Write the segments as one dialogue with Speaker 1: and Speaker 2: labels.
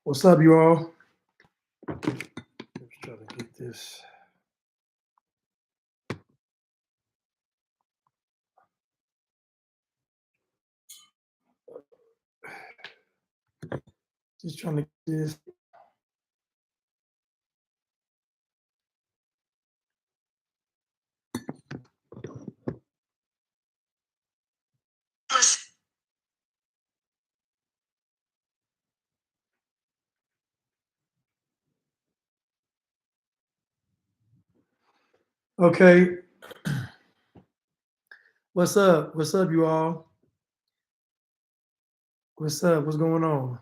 Speaker 1: What's up, you all? Let's try to get this. Just trying to get this. Okay. What's up? What's up, you all? What's up? What's going on?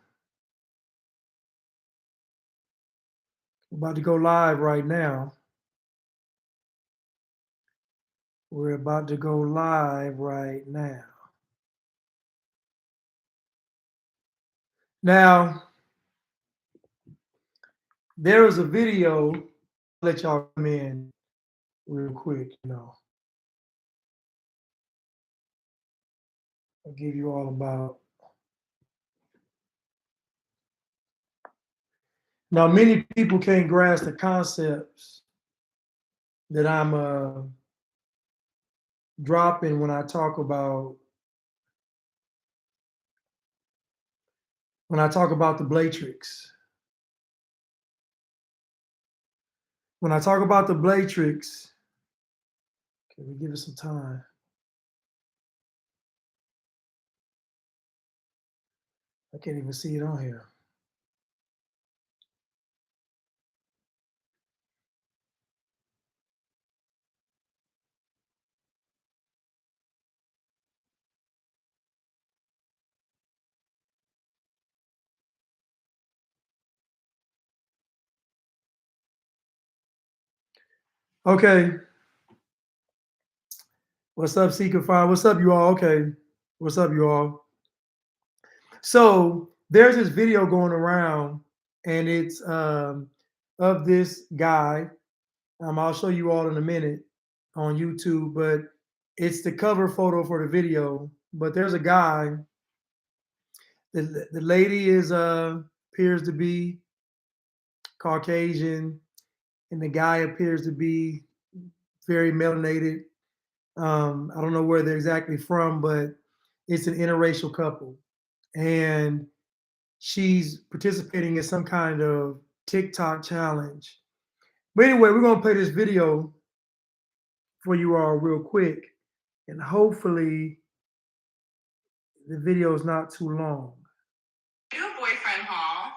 Speaker 1: We're about to go live right now. We're about to go live right now. Now, there was a video. I'll let y'all come in real quick, I'll give you all about. Now, many people can't grasp the concepts that I'm dropping when I talk about the Blatrix. When I talk about the Blatrix, can we give it some time? I can't even see it on here. Okay. What's up, Seeker Fire? What's up, you all? Okay. What's up, you all? So there's this video going around, and it's of this guy. I'll show you all in a minute on YouTube, but it's the cover photo for the video. But there's a guy. The lady is appears to be Caucasian, and the guy appears to be very melanated. I don't know where they're exactly from, but it's an interracial couple. And she's participating in some kind of TikTok challenge. But anyway, we're going to play this video for you all real quick. And hopefully the video is not too long.
Speaker 2: New boyfriend haul.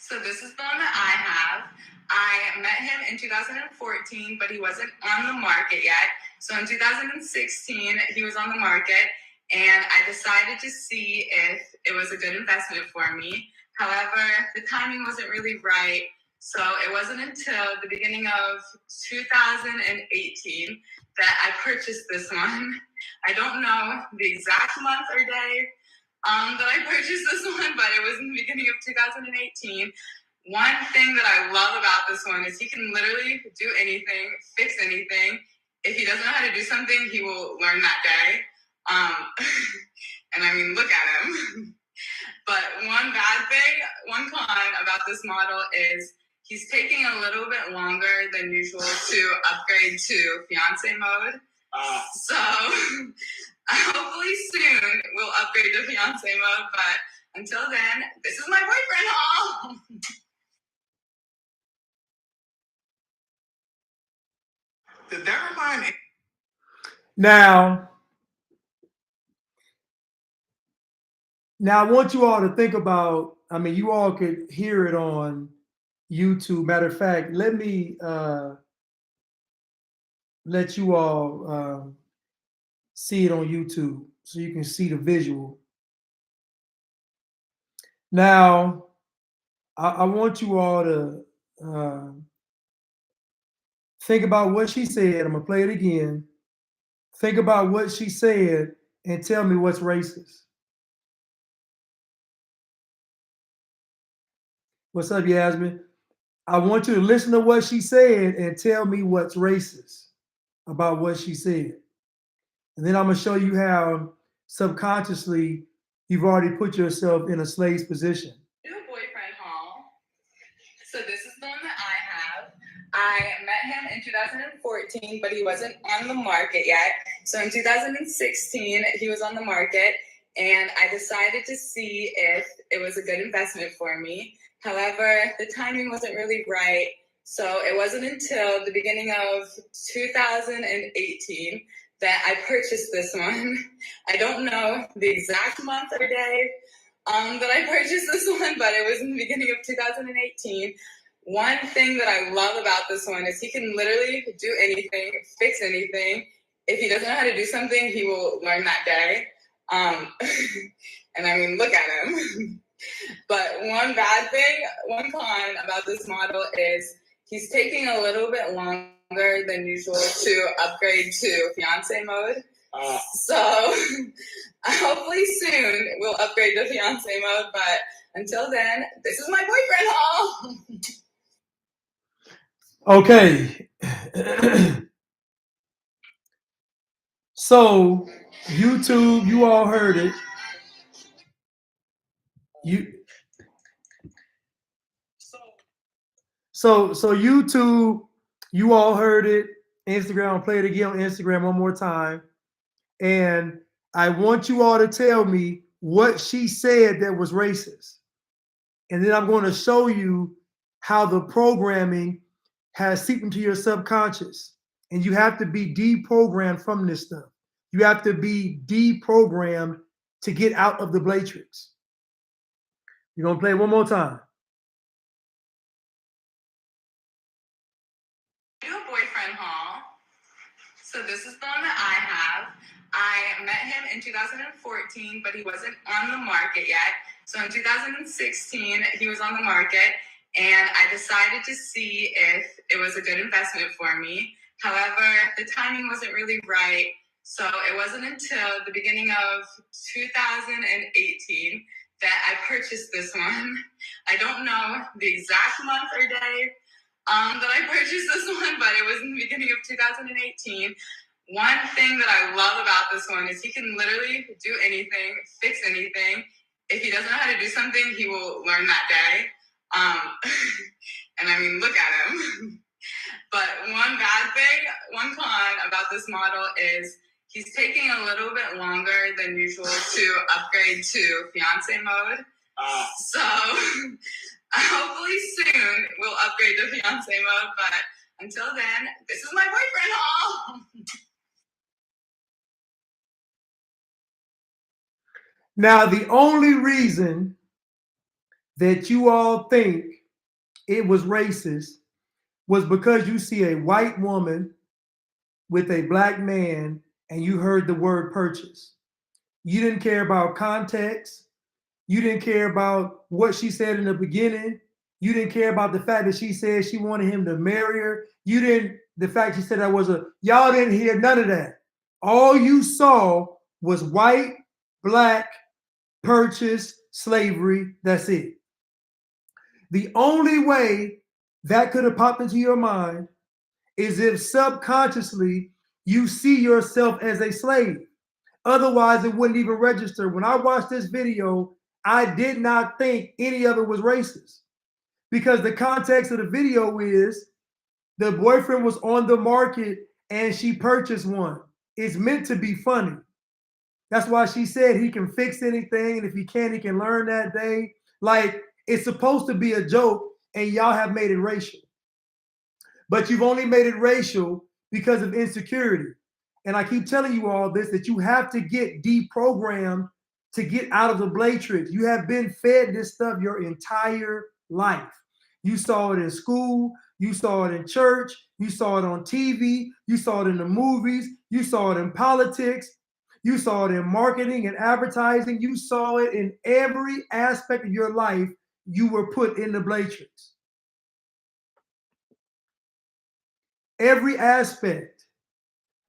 Speaker 2: So this is the one that I have. I met him in 2014, but he wasn't on the market yet. So in 2016, he was on the market, and I decided to see if it was a good investment for me. However, the timing wasn't really right. So it wasn't until the beginning of 2018 that I purchased this one. I don't know the exact month or day that I purchased this one, but it was in the beginning of 2018. One thing that I love about this one is he can literally do anything, fix anything. If he doesn't know how to do something, he will learn that day. And I mean, look at him. But one con about this model is he's taking a little bit longer than usual to upgrade to fiance mode. So hopefully soon we'll upgrade to fiance mode, but until then, this is my boyfriend haul. Did that remind me?
Speaker 1: Now I want you all to think about, you all could hear it on YouTube. Matter of fact, let me let you all see it on YouTube so you can see the visual. Now, I want you all to think about what she said. I'm going to play it again. Think about what she said and tell me what's racist. What's up, Yasmin? I want you to listen to what she said and tell me what's racist about what she said. And then I'm going to show you how subconsciously you've already put yourself in a slave's position.
Speaker 2: New boyfriend haul. I met him in 2014, but he wasn't on the market yet. So in 2016, he was on the market, and I decided to see if it was a good investment for me. However, the timing wasn't really right. So it wasn't until the beginning of 2018 that I purchased this one. I don't know the exact month or day that I purchased this one, but it was in the beginning of 2018. One thing that I love about this one is he can literally do anything, fix anything. If he doesn't know how to do something, he will learn that day. And I mean, look at him. But one bad thing, one con about this model is he's taking a little bit longer than usual to upgrade to fiance mode. So hopefully soon we'll upgrade to fiance mode, but until then, this is my boyfriend haul.
Speaker 1: Okay. So YouTube, you all heard it. So YouTube, you all heard it. Instagram, I'll play it again on Instagram one more time. And I want you all to tell me what she said that was racist. And then I'm going to show you how the programming has seeped into your subconscious. And you have to be deprogrammed from this stuff. You have to be deprogrammed to get out of the Blatrix. You're going to play it one more time.
Speaker 2: New boyfriend haul. So this is the one that I have. I met him in 2014, but he wasn't on the market yet. So in 2016, he was on the market, and I decided to see if it was a good investment for me. However, the timing wasn't really right. So it wasn't until the beginning of 2018 that I purchased this one. I don't know the exact month or day that I purchased this one, but it was in the beginning of 2018. One thing that I love about this one is he can literally do anything, fix anything. If he doesn't know how to do something, he will learn that day. And I mean, look at him. But one bad thing, one con about this model is he's taking a little bit longer than usual to upgrade to fiance mode. So hopefully soon we'll upgrade to fiance mode, but until then, this is my boyfriend haul.
Speaker 1: Now, the only reason that you all think it was racist was because you see a white woman with a black man and you heard the word purchase. You didn't care about context. You didn't care about what she said in the beginning. You didn't care about the fact that she said she wanted him to marry her. The fact she said that was y'all didn't hear none of that. All you saw was white, black, purchase, slavery. That's it. The only way that could have popped into your mind is if subconsciously you see yourself as a slave. Otherwise, it wouldn't even register. When I watched this video, I did not think any of it was racist because the context of the video is the boyfriend was on the market and she purchased one. It's meant to be funny. That's why she said he can fix anything, and if he can, he can learn that day. Like, it's supposed to be a joke, and y'all have made it racial. But you've only made it racial because of insecurity. And I keep telling you all this, that you have to get deprogrammed to get out of the Blatrix. You have been fed this stuff your entire life. You saw it in school, you saw it in church, you saw it on TV, you saw it in the movies, you saw it in politics, you saw it in marketing and advertising, you saw it in every aspect of your life. You were put in the Blatrix. Every aspect.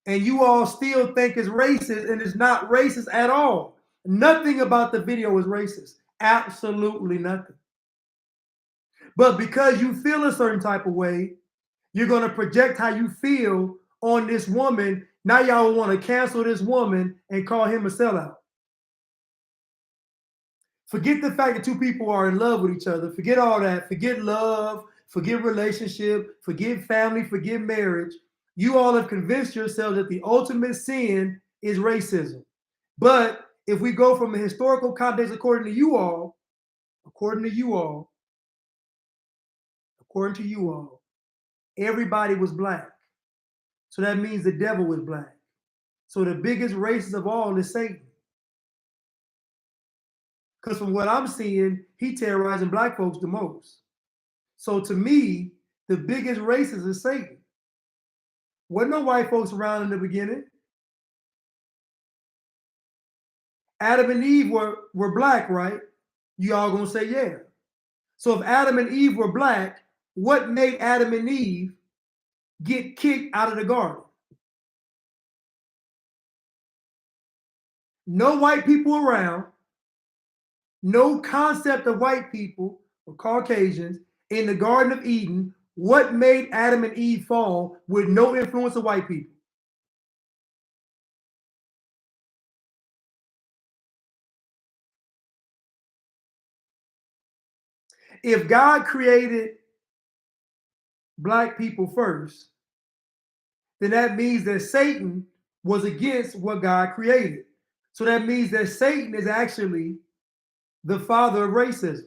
Speaker 1: And you all still think it's racist, and it's not racist at all. Nothing about the video is racist. Absolutely nothing. But because you feel a certain type of way, you're going to project how you feel on this woman. Now y'all want to cancel this woman and call him a sellout. Forget the fact that two people are in love with each other. Forget all that. Forget love. forget relationship, forget family, forget marriage. You all have convinced yourselves that the ultimate sin is racism. But if we go from a historical context, according to you all, everybody was black. So that means the devil was black. So the biggest racist of all is Satan. Because from what I'm seeing, he terrorizing black folks the most. So to me, the biggest racist is Satan. Wasn't no white folks around in the beginning. Adam and Eve were black, right? You all gonna say yeah. So if Adam and Eve were black, what made Adam and Eve get kicked out of the garden? No white people around, no concept of white people or Caucasians in the Garden of Eden. What made Adam and Eve fall with no influence of white people? If God created black people first, then that means that Satan was against what God created. So that means that Satan is actually the father of racism.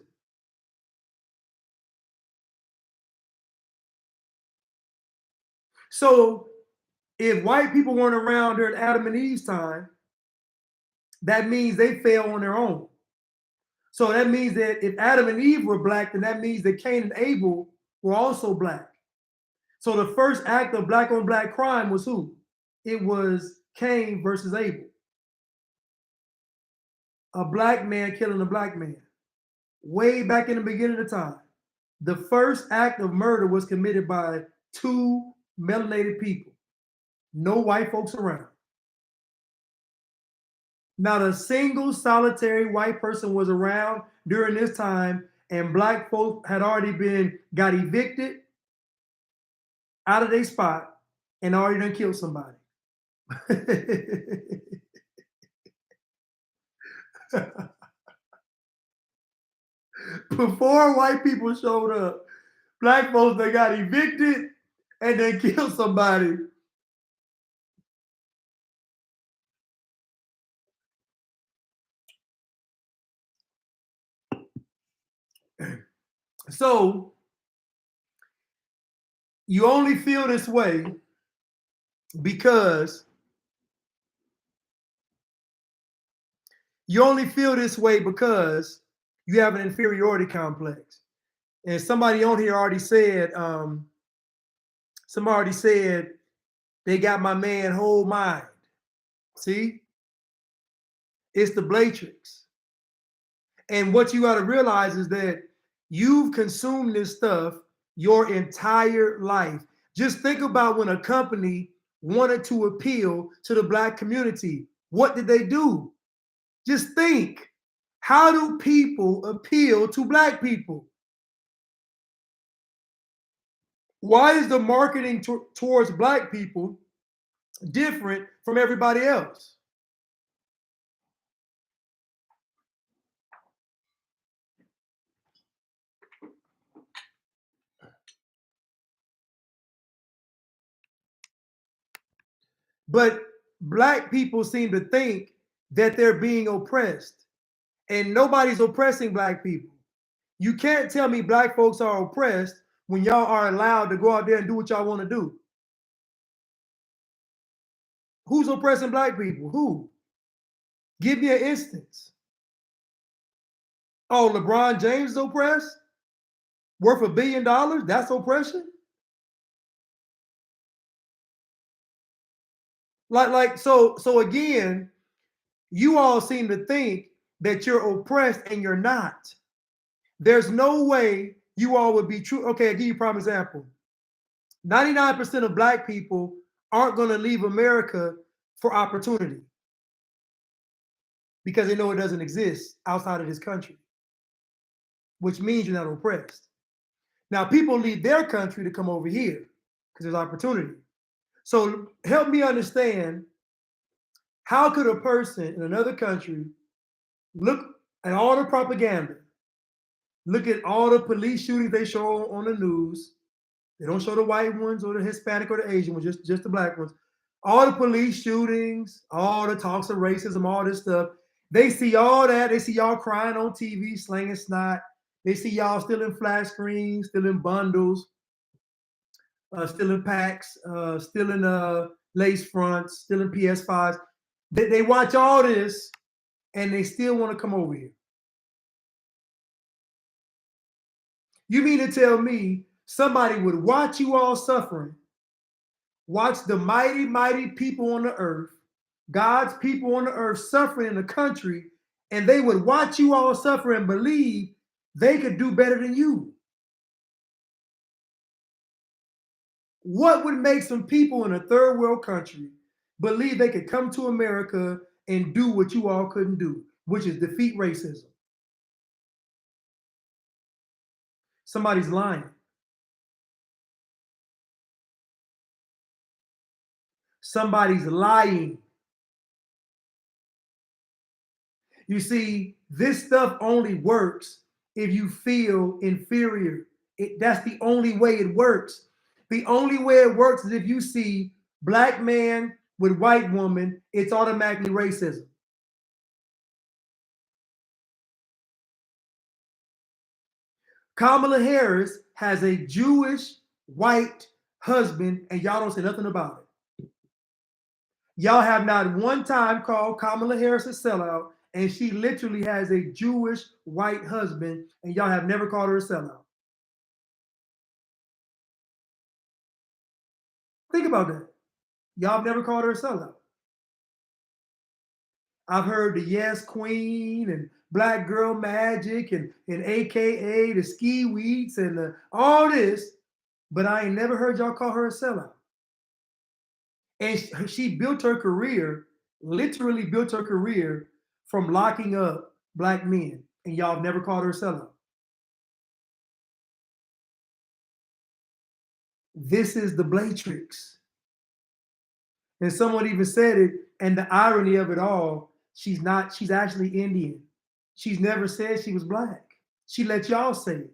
Speaker 1: So if white people weren't around during Adam and Eve's time, that means they fell on their own. So that means that if Adam and Eve were black, then that means that Cain and Abel were also black. So the first act of black on black crime was who? It was Cain versus Abel. A black man killing a black man. Way back in the beginning of time. The first act of murder was committed by two melanated people. No white folks around. Not a single solitary white person was around during this time, and black folks had already got evicted out of their spot and already done killed somebody. Before white people showed up, black folks, they got evicted and then killed somebody. So you only feel this way because you have an inferiority complex. And somebody on here already said, they got my man whole mind. See? It's the Blatrix. And what you got to realize is that you've consumed this stuff your entire life. Just think about when a company wanted to appeal to the black community. What did they do? Just think. How do people appeal to black people? Why is the marketing towards black people different from everybody else? But black people seem to think that they're being oppressed, and nobody's oppressing black people. You can't tell me black folks are oppressed when y'all are allowed to go out there and do what y'all want to do. Who's oppressing black people? Who? Give me an instance. Oh, LeBron James is oppressed? Worth $1 billion? That's oppression? So again, you all seem to think that you're oppressed and you're not. There's no way you all would be true. Okay, I'll give you a prime example. 99% of black people aren't going to leave America for opportunity because they know it doesn't exist outside of this country, which means you're not oppressed. Now, people leave their country to come over here because there's opportunity. So help me understand, how could a person in another country look at all the propaganda, Look at all the police shootings they show on the news. They don't show the white ones or the Hispanic or the Asian ones, just the black ones. All the police shootings, all the talks of racism, all this stuff. They see all that. They see y'all crying on TV, slanging snot. They see y'all still in flat screens, still in bundles, still in packs, still in lace fronts, still in PS5s. They watch all this and they still want to come over here. You mean to tell me somebody would watch you all suffering, watch the mighty, mighty people on the earth, God's people on the earth suffering in a country, and they would watch you all suffer and believe they could do better than you? What would make some people in a third world country believe they could come to America and do what you all couldn't do, which is defeat racism? Somebody's lying. Somebody's lying. You see, this stuff only works if you feel inferior. That's the only way it works. The only way it works is if you see black man with white woman, it's automatically racism. Kamala Harris has a Jewish white husband, and y'all don't say nothing about it. Y'all have not one time called Kamala Harris a sellout, and she literally has a Jewish white husband, and y'all have never called her a sellout. Think about that. Y'all have never called her a sellout. I've heard the Yes Queen and Black Girl Magic and AKA the Ski Weeks and all this, but I ain't never heard y'all call her a sellout. And she built her career, literally built her career from locking up black men, and y'all have never called her a sellout. This is the Blatrix. And someone even said it, and the irony of it all, she's actually Indian. She's never said she was black. She let y'all say it.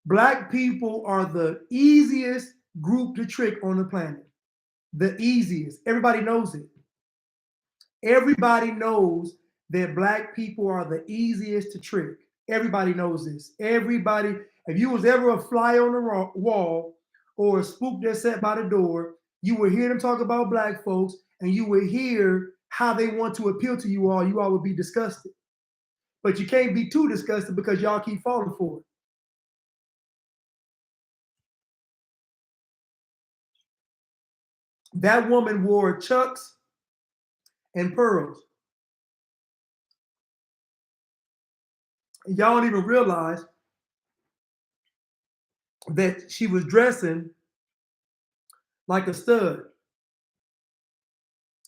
Speaker 1: Black people are the easiest group to trick on the planet. The easiest. Everybody knows it. Everybody knows that black people are the easiest to trick. Everybody knows this. Everybody, if you was ever a fly on the wall or a spook that sat by the door, you would hear them talk about black folks, and you would hear how they want to appeal to you all. You all would be disgusted. But you can't be too disgusted because y'all keep falling for it. That woman wore Chucks and pearls. Y'all don't even realize that she was dressing like a stud.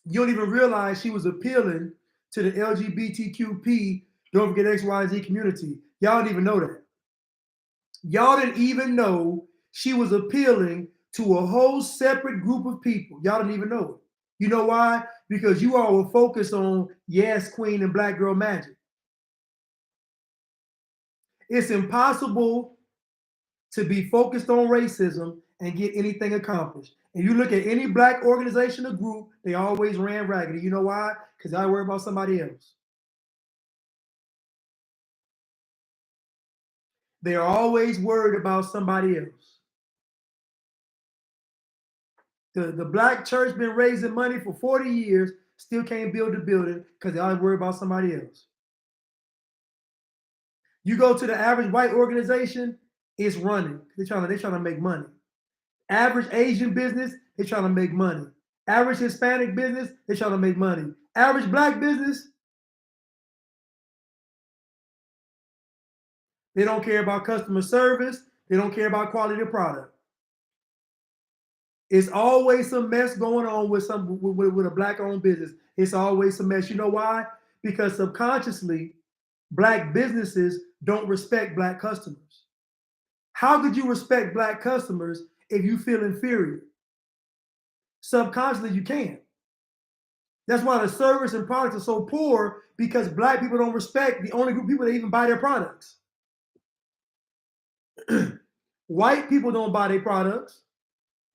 Speaker 1: You don't even realize she was appealing to the LGBTQP, don't forget XYZ community. Y'all didn't even know that. Y'all didn't even know she was appealing to a whole separate group of people. Y'all didn't even know it. You know why? Because you all were focused on Yes Queen and Black Girl Magic. It's impossible to be focused on racism and get anything accomplished. And you look at any black organization or group, they always ran ragged. You know why? Because I worry about somebody else. They're always worried about somebody else. The black church been raising money for 40 years, still can't build a building because they always worry about somebody else. You go to the average white organization, it's running. They're trying to make money. Average Asian business, they're trying to make money. Average Hispanic business, they're trying to make money. Average black business, they don't care about customer service. They don't care about quality of product. It's always some mess going on with a black-owned business. It's always some mess. You know why? Because subconsciously, black businesses don't respect black customers. How could you respect black customers if you feel inferior? Subconsciously, you can't. That's why the service and products are so poor, because black people don't respect the only group of people that even buy their products. White people don't buy their products.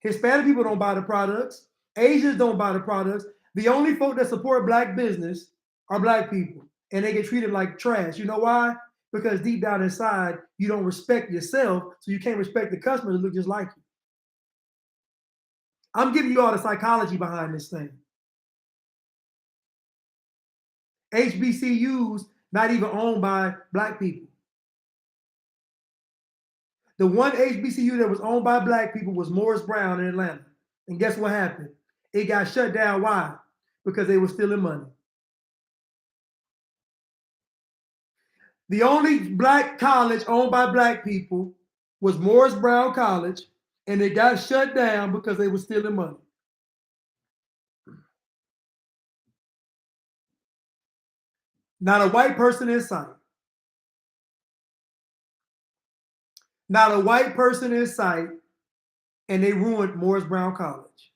Speaker 1: Hispanic people don't buy the products. Asians don't buy the products. The only folk that support black business are black people, and they get treated like trash. You know why? Because deep down inside, you don't respect yourself, so you can't respect the customers that look just like you. I'm giving you all the psychology behind this thing. HBCUs not even owned by black people. The one HBCU that was owned by black people was Morris Brown in Atlanta. And guess what happened? It got shut down. Why? Because they were stealing money. The only black college owned by black people was Morris Brown College, and it got shut down because they were stealing money. Not a white person in sight. Not a white person in sight, and they ruined Morris Brown College.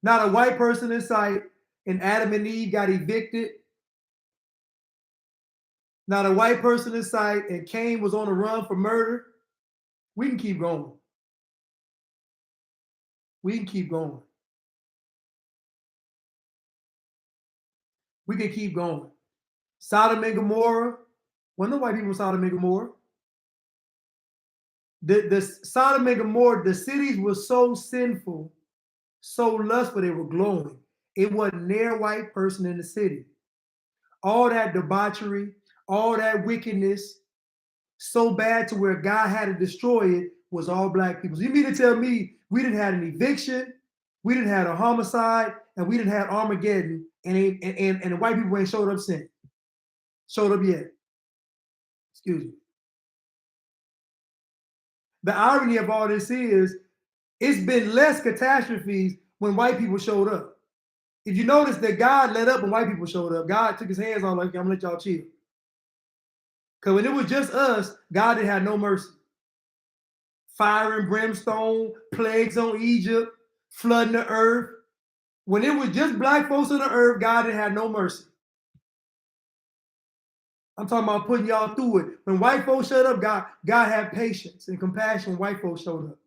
Speaker 1: Not a white person in sight, and Adam and Eve got evicted. Not a white person in sight, and Cain was on the run for murder. We can keep going. We can keep going. We can keep going. Sodom and Gomorrah. Well, no white people in Sodom and Gomorrah. The Sodom and Gomorrah, the cities were so sinful, so lustful, they were glowing. It wasn't near a white person in the city. All that debauchery, all that wickedness, so bad to where God had to destroy it, was all black people. So you mean to tell me we didn't have an eviction, we didn't have a homicide, and we didn't have Armageddon, and the white people ain't showed up since. Showed up yet. Excuse me. The irony of all this is, it's been less catastrophes when white people showed up. If you notice that God let up when white people showed up, God took his hands on like, I'm gonna let y'all chill. Because when it was just us, God didn't have no mercy. Fire and brimstone, plagues on Egypt, flooding the earth. When it was just black folks on the earth, God didn't have no mercy. I'm talking about putting y'all through it. When white folks showed up, God had patience and compassion when white folks showed up.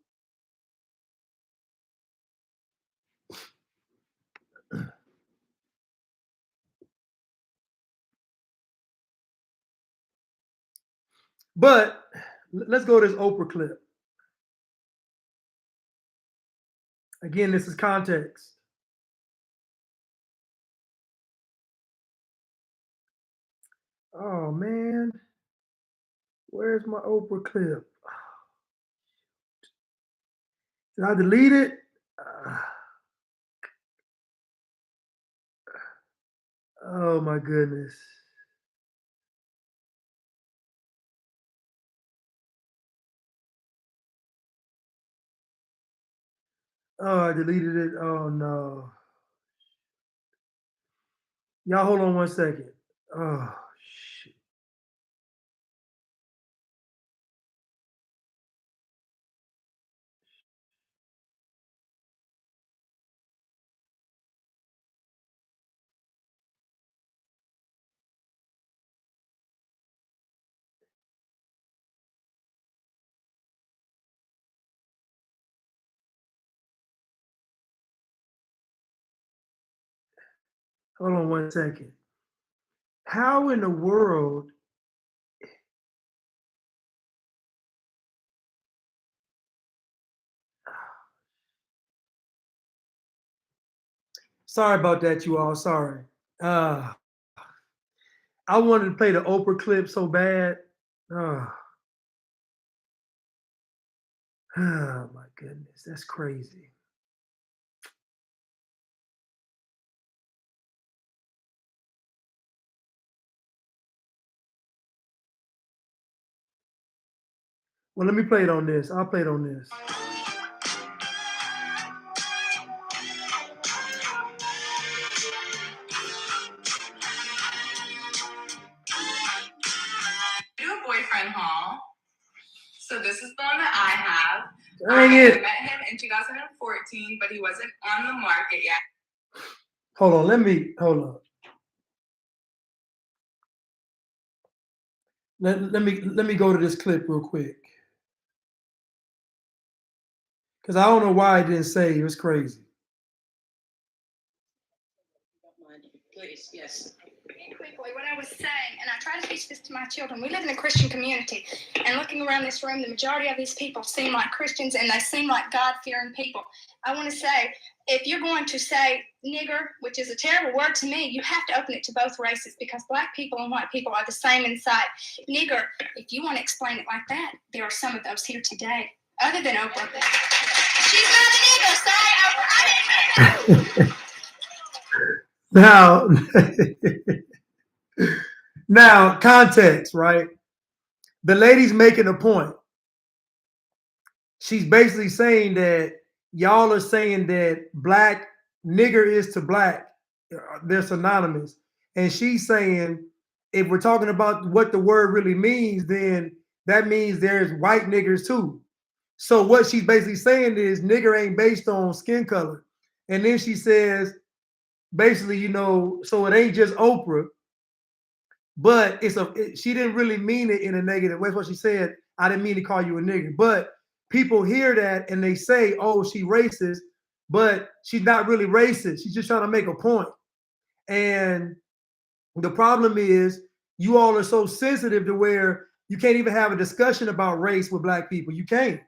Speaker 1: But let's go to this Oprah clip. Again, this is context. Oh, man. Where's my Oprah clip? Did I delete it? Oh, my goodness. Oh, I deleted it. Oh, no. Y'all hold on one second. Oh, shit. Hold on one second. How in the world? Sorry about that, you all. Sorry. I wanted to play the Oprah clip so bad. Oh, oh my goodness. That's crazy. Well, let me play it on this. I'll play it on this.
Speaker 2: Do a boyfriend haul. So this is the one that I have.
Speaker 1: Dang it.
Speaker 2: I met him in 2014, but he wasn't on the market yet.
Speaker 1: Hold on. Hold on. let me go to this clip real quick. Because I don't know why I didn't save. It's crazy.
Speaker 3: Please, yes.
Speaker 4: Quickly, what I was saying, and I try to teach this to my children. We live in a Christian community, and looking around this room, the majority of these people seem like Christians, and they seem like God-fearing people. I want to say, if you're going to say nigger, which is a terrible word to me, you have to open it to both races, because black people and white people are the same inside. Nigger, if you want to explain it like that, there are some of those here today, other than Oprah. She's not a nigger, sorry, Oprah, I didn't mean that.
Speaker 1: Now, now context, right? The lady's making a point. She's basically saying that y'all are saying that black nigger is to black. They're synonymous. And she's saying if we're talking about what the word really means, then that means there's white niggers too. So what she's basically saying is nigger ain't based on skin color. And then she says, basically, you know, so it ain't just Oprah, but she didn't really mean it in a negative way. That's what she said. I didn't mean to call you a nigger, but people hear that and they say, oh, she racist, but she's not really racist. She's just trying to make a point. And the problem is you all are so sensitive to where you can't even have a discussion about race with black people. You can't.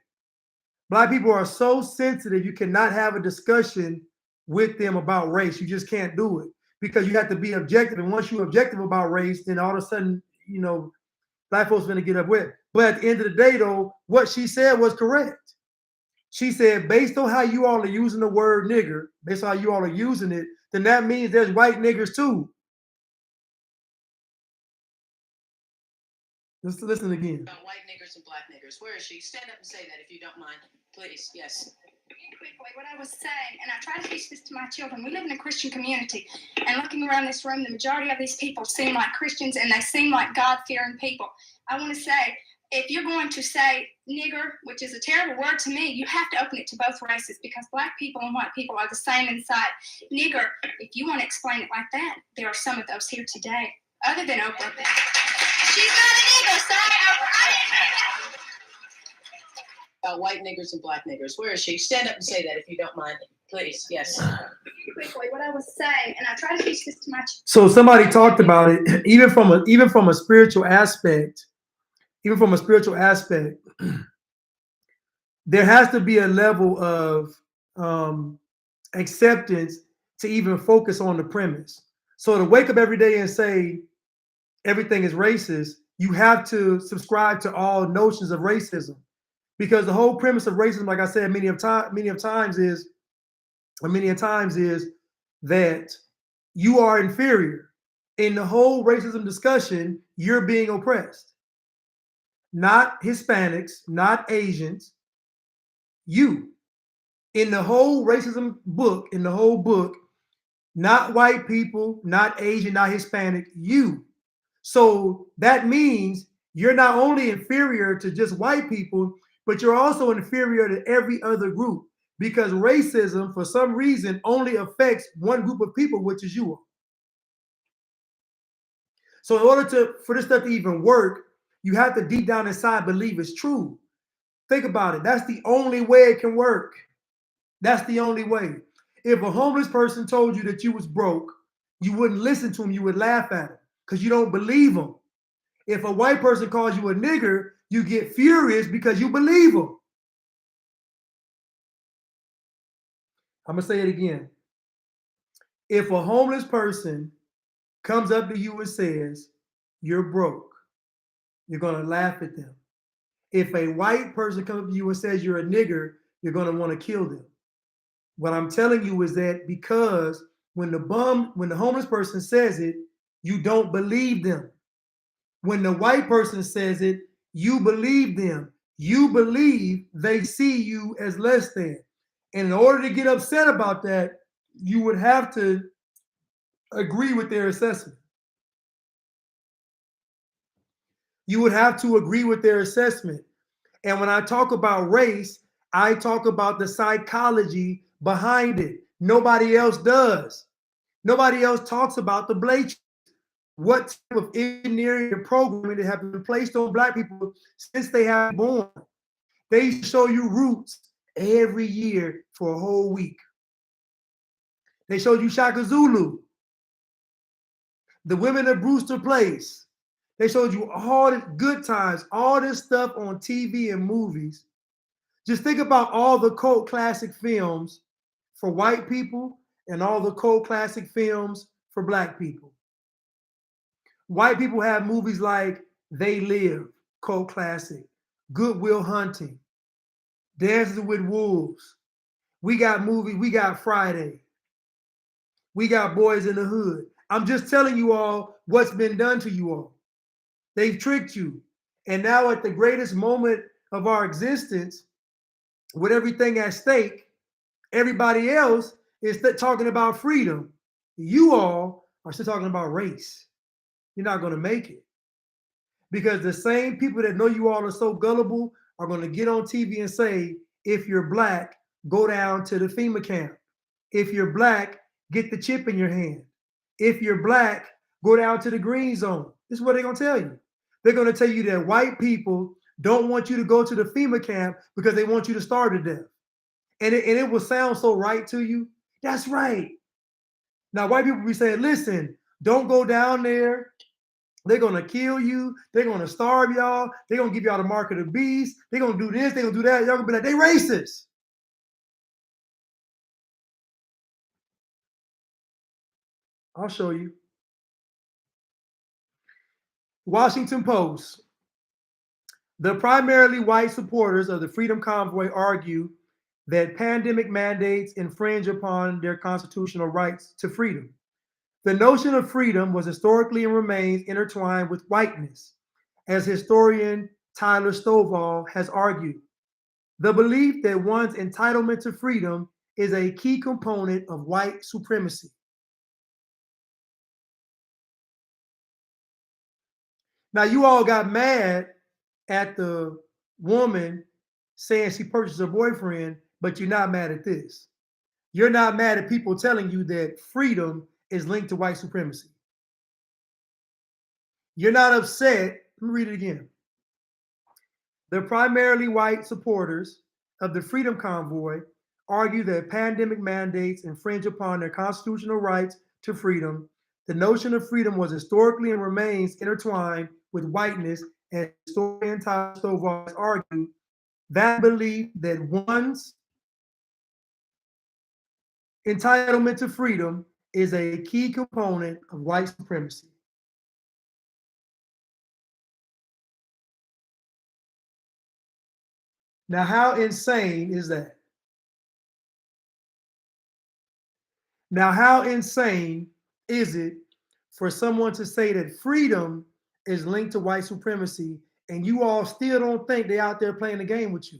Speaker 1: Black people are so sensitive, you cannot have a discussion with them about race. You just can't do it because you have to be objective. And once you're objective about race, then all of a sudden, you know, black folks are going to get up with it. But at the end of the day, though, what she said was correct. She said, based on how you all are using the word nigger, based on how you all are using it, then that means there's white niggers too. Let's listen again.
Speaker 3: About white niggers and black niggers. Where is she? Stand up and say that if you don't mind. Please, yes.
Speaker 4: Quickly, what I was saying, and I try to teach this to my children. We live in a Christian community, and looking around this room, the majority of these people seem like Christians, and they seem like God-fearing people. I want to say, if you're going to say nigger, which is a terrible word to me, you have to open it to both races, because black people and white people are the same inside. Nigger, if you want to explain it like that, there are some of those here today, other than Oprah. She's not a nigger, sorry, Oprah, I didn't mean that.
Speaker 3: About white niggers and black niggers. Where is she? Stand up and say that if you don't mind. Please, yes.
Speaker 4: Quickly, what I was saying, and I try to teach this to my children.
Speaker 1: So somebody talked about it, even from a spiritual aspect, there has to be a level of acceptance to even focus on the premise. So to wake up every day and say everything is racist, you have to subscribe to all notions of racism, because the whole premise of racism, like I said many a times, is that you are inferior. In the whole racism discussion, you're being oppressed. Not Hispanics, not Asians, you. In the whole racism book, not white people, not Asian, not Hispanic, you. So that means you're not only inferior to just white people, but you're also inferior to every other group, because racism, for some reason, only affects one group of people, which is you. So in order for this stuff to even work, you have to deep down inside believe it's true. Think about it. That's the only way it can work. That's the only way. If a homeless person told you that you was broke, you wouldn't listen to him. You would laugh at him because you don't believe him. If a white person calls you a nigger, you get furious because you believe him. I'm going to say it again. If a homeless person comes up to you and says, you're broke, you're going to laugh at them. If a white person comes up to you and says you're a nigger, you're going to want to kill them. What I'm telling you is that because when the homeless person says it, you don't believe them. When the white person says it, you believe them. You believe they see you as less than. And in order to get upset about that, you would have to agree with their assessment. You would have to agree with their assessment. And when I talk about race, I talk about the psychology behind it. Nobody else does. Nobody else talks about the Blatrix. what type of engineering and programming that have been placed on Black people since they have been born. They show you Roots every year for a whole week. They showed you Shaka Zulu, the women of Brewster Place. They showed you all the good times, all this stuff on TV and movies. Just think about all the cult classic films for white people and all the cult classic films for Black people. White people have movies like They Live, cult classic, Good Will Hunting, Dances with Wolves. We got Friday. We got Boys in the Hood. I'm just telling you all what's been done to you all. They've tricked you. And now at the greatest moment of our existence, with everything at stake, everybody else is talking about freedom. You all are still talking about race. You're not going to make it. Because the same people that know you all are so gullible are going to get on TV and say, if you're Black, go down to the FEMA camp. If you're Black, get the chip in your hand. If you're Black, go down to the green zone. This is what they're going to tell you. They're going to tell you that white people don't want you to go to the FEMA camp because they want you to starve to death. And it will sound so right to you. That's right. Now, white people be saying, listen, don't go down there. They're going to kill you. They're going to starve y'all. They're going to give y'all the mark of the beast. They're going to do this. They're going to do that. Y'all going to be like, they racist. I'll show you. Washington Post. The primarily white supporters of the Freedom Convoy argue that pandemic mandates infringe upon their constitutional rights to freedom. The notion of freedom was historically and remains intertwined with whiteness, as historian Tyler Stovall has argued. The belief that one's entitlement to freedom is a key component of white supremacy. Now, you all got mad at the woman saying she purchased her boyfriend, but you're not mad at this. You're not mad at people telling you that freedom is linked to white supremacy. You're not upset. Let me read it again. The primarily white supporters of the Freedom Convoy argue that pandemic mandates infringe upon their constitutional rights to freedom. The notion of freedom was historically and remains intertwined with whiteness, and historian Tyler Stovall has argued that belief that one's entitlement to freedom is a key component of white supremacy. Now, how insane is that? Now, how insane is it for someone to say that freedom is linked to white supremacy and you all still don't think they're out there playing the game with you?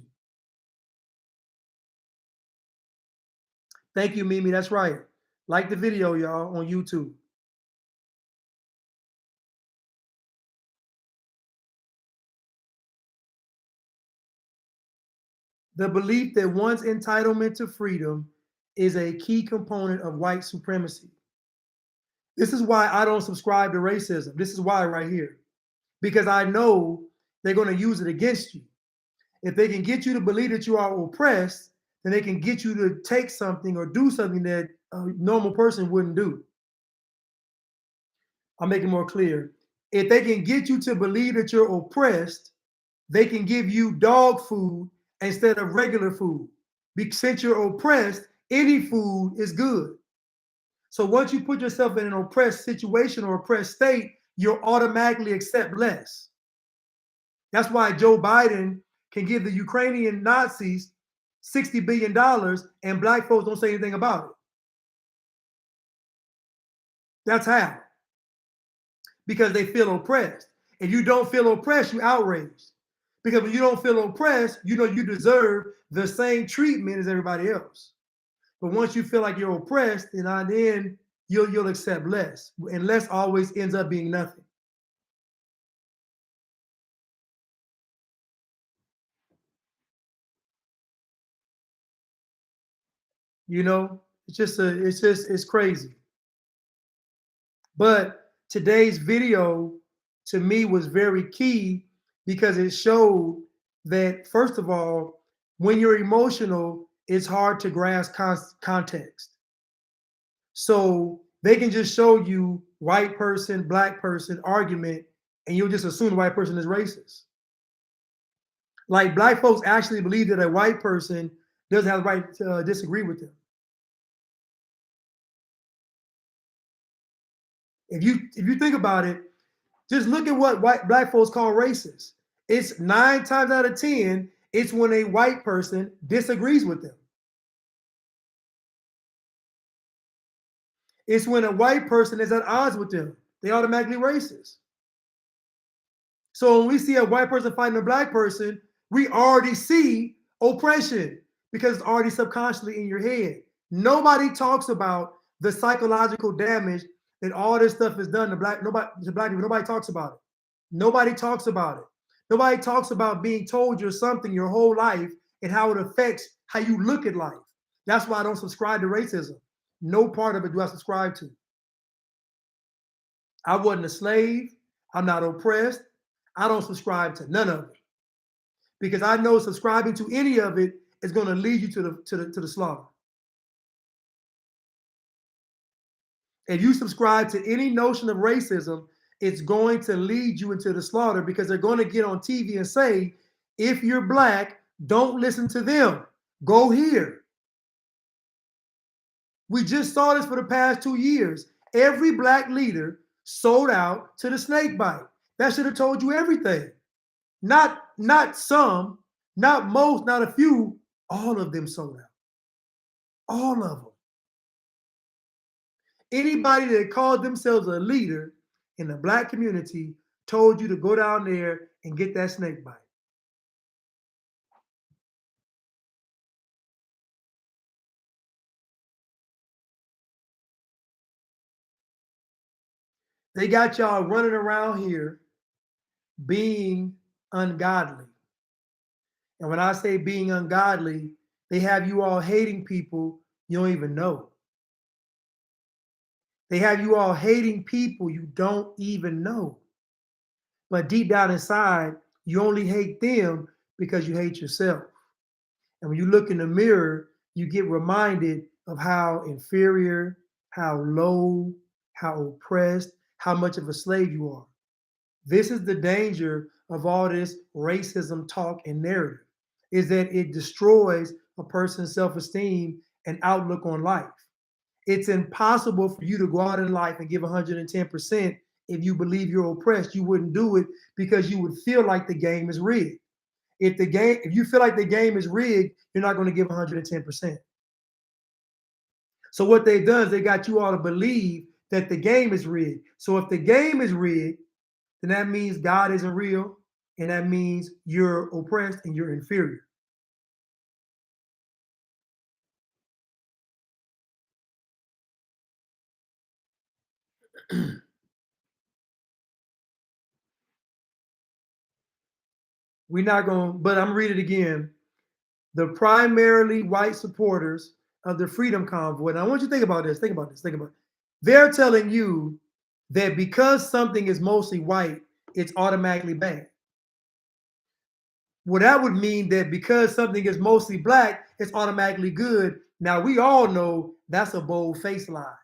Speaker 1: Thank you, Mimi. That's right. Like the video, y'all, on YouTube. The belief that one's entitlement to freedom is a key component of white supremacy. This is why I don't subscribe to racism. This is why right here. Because I know they're going to use it against you. If they can get you to believe that you are oppressed, then they can get you to take something or do something that a normal person wouldn't do. I'll make it more clear. If they can get you to believe that you're oppressed, they can give you dog food instead of regular food. Since you're oppressed, any food is good. So once you put yourself in an oppressed situation or oppressed state, you'll automatically accept less. That's why Joe Biden can give the Ukrainian Nazis $60 billion and Black folks don't say anything about it. That's how. Because they feel oppressed. If you don't feel oppressed, you're outraged. Because when you don't feel oppressed, you know you deserve the same treatment as everybody else. But once you feel like you're oppressed, then you'll accept less. And less always ends up being nothing. You know, it's crazy. But today's video to me was very key because it showed that, first of all, when you're emotional, it's hard to grasp context. So they can just show you white person, black person argument, and you'll just assume the white person is racist. Like, black folks actually believe that a white person doesn't have the right to disagree with them. If you think about it, just look at what black folks call racist. It's 9 times out of 10, it's when a white person disagrees with them. It's when a white person is at odds with them. They automatically racist. So when we see a white person fighting a black person, we already see oppression because it's already subconsciously in your head. Nobody talks about the psychological damage that all this stuff has done to black people. Nobody talks about it. Nobody talks about it. Nobody talks about being told you're something your whole life and how it affects how you look at life. That's why I don't subscribe to racism. No part of it do I subscribe to. I wasn't a slave. I'm not oppressed. I don't subscribe to none of it because I know subscribing to any of it is going to lead you to the slaughter. If you subscribe to any notion of racism, it's going to lead you into the slaughter because they're going to get on TV and say, if you're black, don't listen to them. Go here. We just saw this for the past 2 years. Every black leader sold out to the snake bite. That should have told you everything. Not some, not most, not a few. All of them sold out. All of them. Anybody that called themselves a leader in the black community told you to go down there and get that snake bite. They got y'all running around here being ungodly. And when I say being ungodly, they have you all hating people you don't even know. They have you all hating people you don't even know. But deep down inside, you only hate them because you hate yourself. And when you look in the mirror, you get reminded of how inferior, how low, how oppressed, how much of a slave you are. This is the danger of all this racism talk and narrative, is that it destroys a person's self-esteem and outlook on life. It's impossible for you to go out in life and give 110% if you believe you're oppressed. You wouldn't do it because you would feel like the game is rigged. If you feel like the game is rigged, you're not going to give 110%. So what they've done is they got you all to believe that the game is rigged. So if the game is rigged, then that means God isn't real, and that means you're oppressed and you're inferior. We're not going, but I'm reading it again. The primarily white supporters of the Freedom Convoy. And I want you to think about this. Think about this. Think about it. They're telling you that because something is mostly white, it's automatically bad. Well, that would mean that because something is mostly black, it's automatically good. Now, we all know that's a bold-faced lie.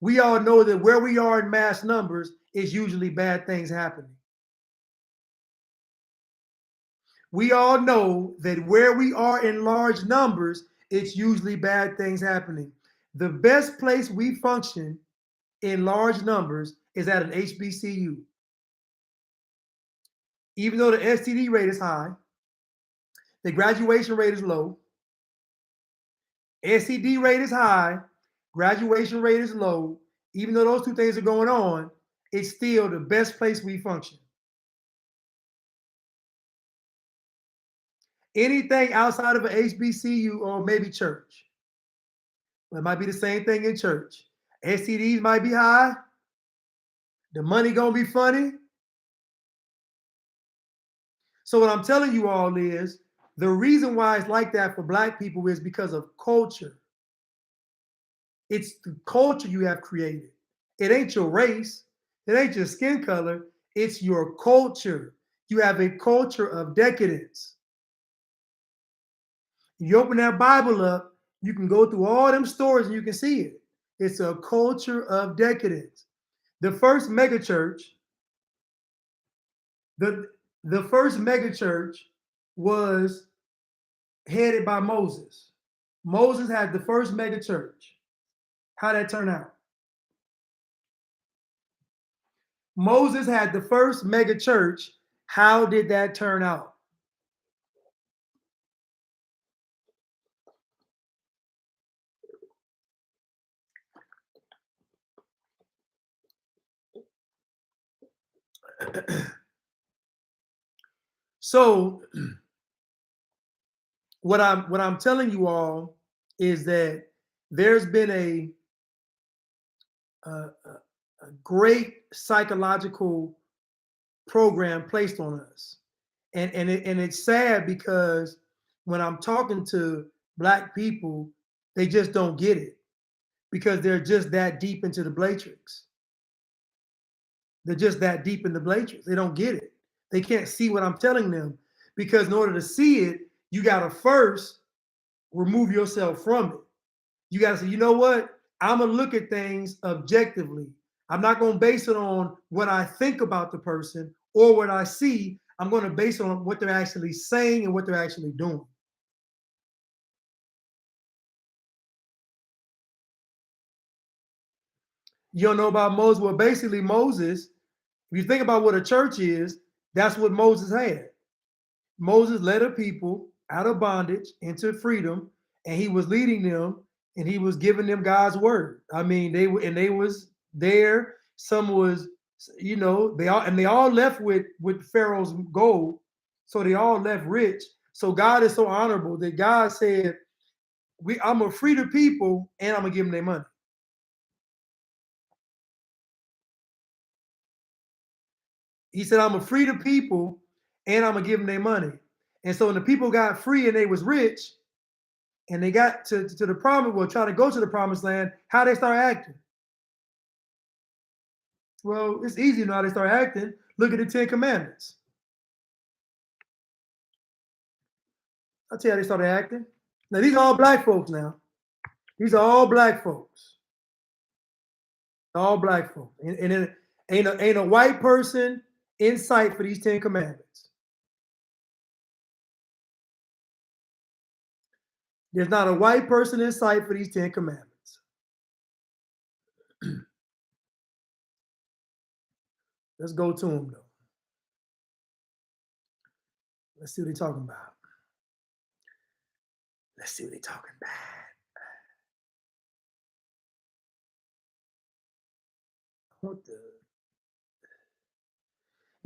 Speaker 1: We all know that where we are in mass numbers is usually bad things happening. We all know that where we are in large numbers, it's usually bad things happening. The best place we function in large numbers is at an HBCU. Even though the STD rate is high, the graduation rate is low, STD rate is high, graduation rate is low, even though those two things are going on, it's still the best place we function. Anything outside of an HBCU or maybe church, it might be the same thing in church. STDs might be high, the money gonna be funny. So what I'm telling you all is the reason why it's like that for black people is because of culture. It's the culture you have created. It ain't your race. It ain't your skin color. It's your culture. You have a culture of decadence. You open that Bible up, you can go through all them stories and you can see it. It's a culture of decadence. The first megachurch, the first megachurch was headed by Moses. Moses had the first megachurch. How'd that turn out? Moses had the first megachurch. How did that turn out? So what I'm telling you all is that there's been a great psychological program placed on us, and it's sad because when I'm talking to Black people, they just don't get it because they're just that deep into the Blatrix. They're just that deep in the Blatrix. They don't get it. They can't see what I'm telling them because in order to see it, you got to first remove yourself from it. You got to say, you know what? I'm going to look at things objectively. I'm not going to base it on what I think about the person or what I see. I'm going to base it on what they're actually saying and what they're actually doing. You don't know about Moses? Well, basically, Moses, if you think about what a church is, that's what Moses had. Moses led a people out of bondage into freedom, and he was leading them, and he was giving them God's word. I mean, they was there. Some was, you know, they all left with Pharaoh's gold, so they all left rich. So God is so honorable that God said, I'm gonna free the people, and I'm gonna give them their money. He said, I'm gonna free the people and I'm gonna give them their money. And so when the people got free and they was rich and they got to the promise, well, trying to go to the promised land, how they start acting? Well, it's easy to know how they start acting. Look at the 10 Commandments. I'll tell you how they started acting. Now, these are all Black folks now. These are all Black folks. All Black folks. And it ain't a white person in sight for these 10 Commandments. There's not a white person in sight for these 10 Commandments. Let's go to them, though. Let's see what they're talking about. Let's see what they're talking about. What the?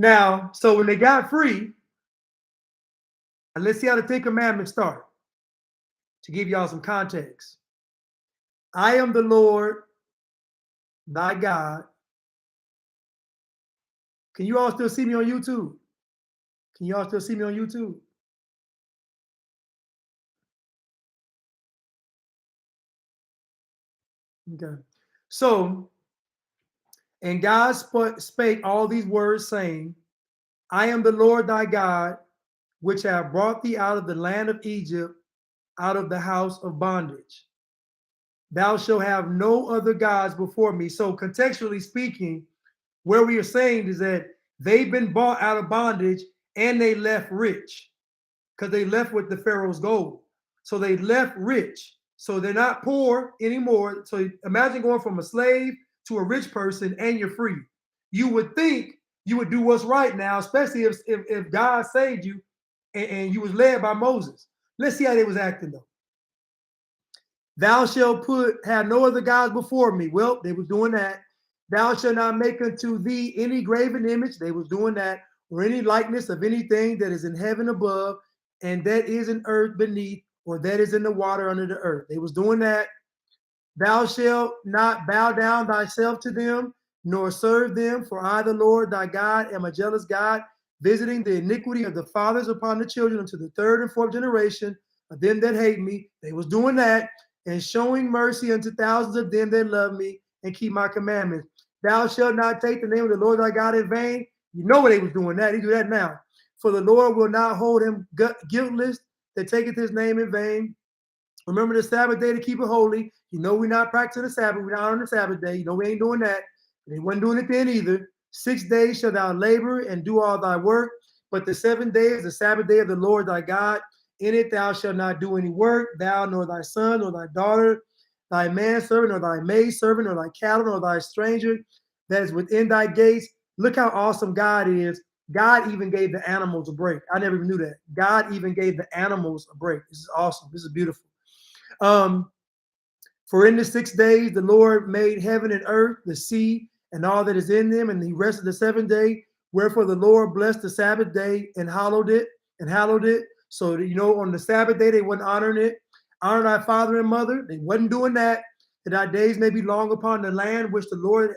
Speaker 1: Now, so when they got free, and let's see how the 10 Commandments start. To give y'all some context. I am the Lord, thy God. Can you all still see me on YouTube? Can you all still see me on YouTube? Okay. So, and God spake all these words, saying, I am the Lord thy God, which have brought thee out of the land of Egypt, out of the house of bondage. Thou shalt have no other gods before me. So contextually speaking, where we are saying is that they've been bought out of bondage and they left rich because they left with the Pharaoh's gold. So they left rich. So they're not poor anymore. So imagine going from a slave to a rich person and you're free. You would think you would do what's right now, especially if God saved you and you was led by Moses. Let's see how they was acting though. Thou shalt have no other gods before me. Well, they was doing that. Thou shalt not make unto thee any graven image. They was doing that. Or any likeness of anything that is in heaven above, and that is in earth beneath, or that is in the water under the earth. They was doing that. Thou shalt not bow down thyself to them, nor serve them, for I, the Lord thy God, am a jealous God, visiting the iniquity of the fathers upon the children unto the third and fourth generation of them that hate me. They was doing that, and showing mercy unto thousands of them that love me and keep my commandments. Thou shalt not take the name of the Lord thy God in vain. You know what they was doing that. He do that now. For the Lord will not hold him guiltless that taketh his name in vain. Remember the Sabbath day to keep it holy. You know we're not practicing the Sabbath. We're not on the Sabbath day. You know we ain't doing that. They wasn't doing it then either. 6 days shalt thou labor and do all thy work. But the 7th day is the Sabbath day of the Lord thy God. In it thou shalt not do any work, thou nor thy son, nor thy daughter, thy manservant, nor thy maidservant, nor thy cattle, nor thy stranger that is within thy gates. Look how awesome God is. God even gave the animals a break. I never even knew that. God even gave the animals a break. This is awesome. This is beautiful. For in the 6 days the Lord made heaven and earth, the sea, and all that is in them, and he rested the 7th day. Wherefore the Lord blessed the Sabbath day and hallowed it. So that, you know, on the Sabbath day they wasn't honoring it. Honor thy father and mother. They wasn't doing that. That thy days may be long upon the land which the Lord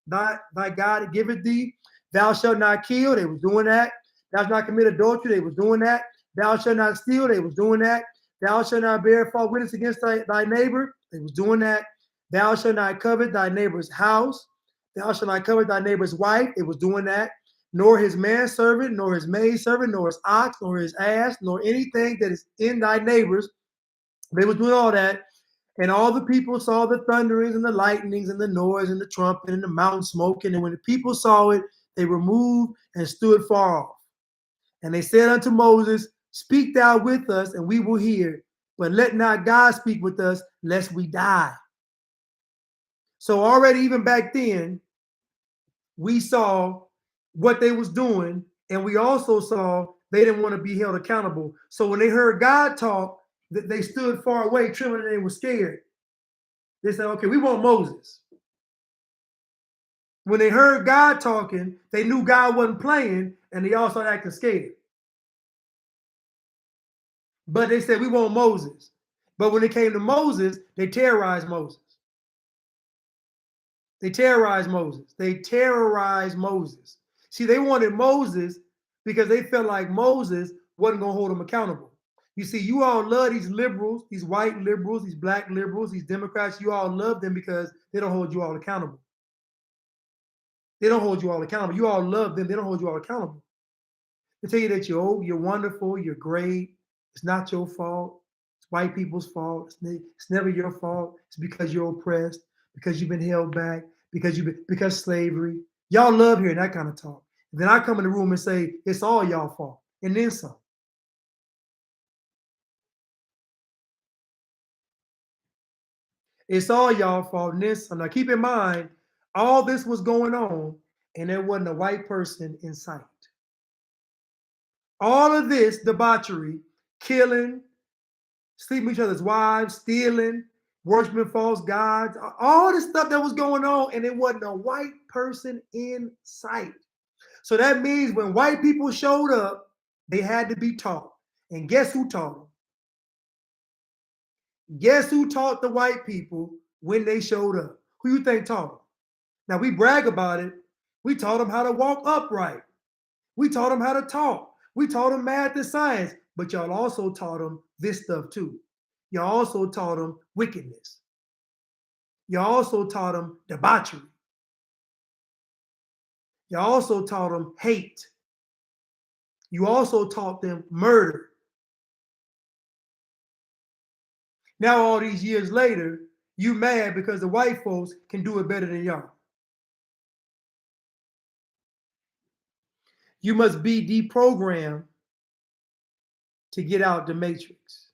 Speaker 1: thy God giveth thee. Thou shalt not kill. They was doing that. Thou shalt not commit adultery. They was doing that. Thou shalt not steal. They was doing that. Thou shalt not bear false witness against thy neighbor. They was doing that. Thou shalt not covet thy neighbor's house. Thou shalt not covet thy neighbor's wife. It was doing that. Nor his manservant, nor his maidservant, nor his ox, nor his ass, nor anything that is in thy neighbor's. They was doing all that. And all the people saw the thunderings and the lightnings and the noise and the trumpet and the mountain smoking. And when the people saw it, they removed and stood far off. And they said unto Moses, speak thou with us, and we will hear. But let not God speak with us, lest we die. So already, even back then, we saw what they was doing, and we also saw they didn't want to be held accountable. So when they heard God talk, they stood far away, trembling, and they were scared. They said, okay, we want Moses. When they heard God talking, they knew God wasn't playing, and they all started acting scared. But they said, we want Moses. But when it came to Moses, they terrorized Moses. They terrorized Moses. They terrorized Moses. See, they wanted Moses because they felt like Moses wasn't going to hold them accountable. You see, you all love these liberals, these white liberals, these black liberals, these Democrats. You all love them because they don't hold you all accountable. They don't hold you all accountable. You all love them. They don't hold you all accountable. They tell you that you're wonderful, you're great. It's not your fault. It's white people's fault. It's never your fault. It's because you're oppressed, because you've been held back, because slavery. Y'all love hearing that kind of talk. And then I come in the room and say, it's all y'all fault. And then some. It's all y'all fault. And then some. Now keep in mind, all this was going on, and there wasn't a white person in sight. All of this debauchery, killing, sleeping with each other's wives, stealing, worshiping false gods, all this stuff that was going on, and it wasn't a white person in sight. So that means when white people showed up, they had to be taught. And guess who taught them? Guess who taught the white people when they showed up? Who you think taught them? Now we brag about it. We taught them how to walk upright. We taught them how to talk. We taught them math and science. But y'all also taught them this stuff too. Y'all also taught them wickedness. Y'all also taught them debauchery. Y'all also taught them hate. You also taught them murder. Now, all these years later, you mad because the white folks can do it better than y'all. You must be deprogrammed to get out the matrix.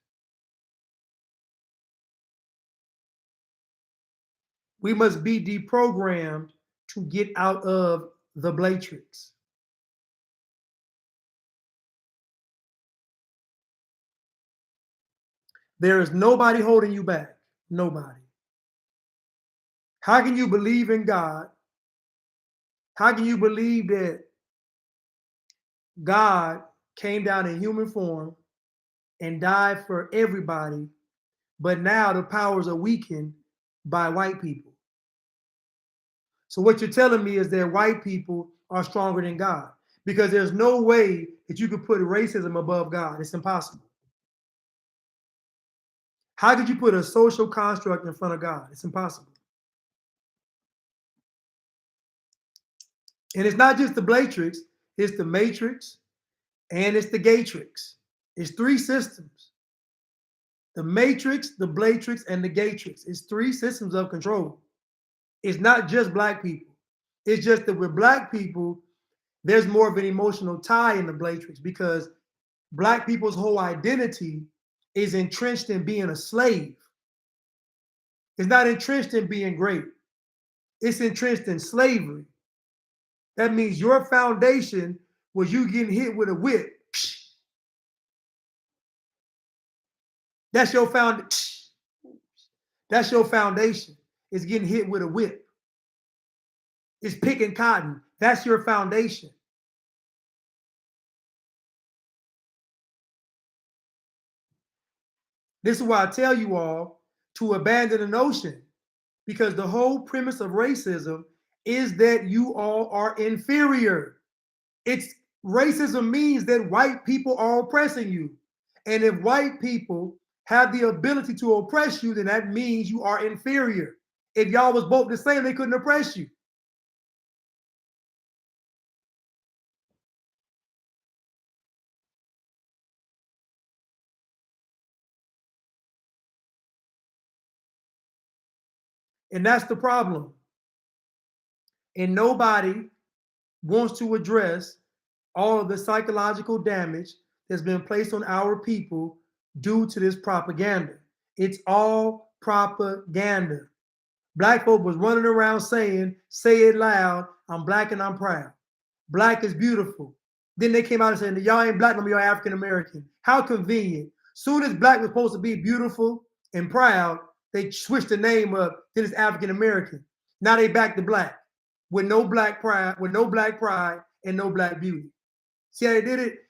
Speaker 1: We must be deprogrammed to get out of the Blatrix. There is nobody holding you back. Nobody. How can you believe in God? How can you believe that God came down in human form and died for everybody, but now the powers are weakened by white people? So what you're telling me is that white people are stronger than God, because there's no way that you could put racism above God. It's impossible. How could you put a social construct in front of God? It's impossible. And it's not just the Blatrix, it's the Matrix and it's the Gatrix. It's three systems. The Matrix, the Blatrix, and the Gatrix. It's three systems of control. It's not just black people. It's just that with black people, there's more of an emotional tie in the Blatrix because black people's whole identity is entrenched in being a slave. It's not entrenched in being great. It's entrenched in slavery. That means your foundation was you getting hit with a whip. That's your That's your foundation. It's getting hit with a whip. It's picking cotton. That's your foundation. This is why I tell you all to abandon the notion, because the whole premise of racism is that you all are inferior. It's racism means that white people are oppressing you. And if white people have the ability to oppress you, then that means you are inferior. If y'all was both the same, they couldn't oppress you. And that's the problem. And nobody wants to address all of the psychological damage that's been placed on our people due to this propaganda. It's all propaganda. Black folk was running around saying, say it loud, I'm black and I'm proud. Black is beautiful. Then they came out and said, y'all ain't black no more, y'all African American. How convenient. Soon as black was supposed to be beautiful and proud, they switched the name up, then it's African American. Now they back to black with no black pride, and no black beauty. See how they did it?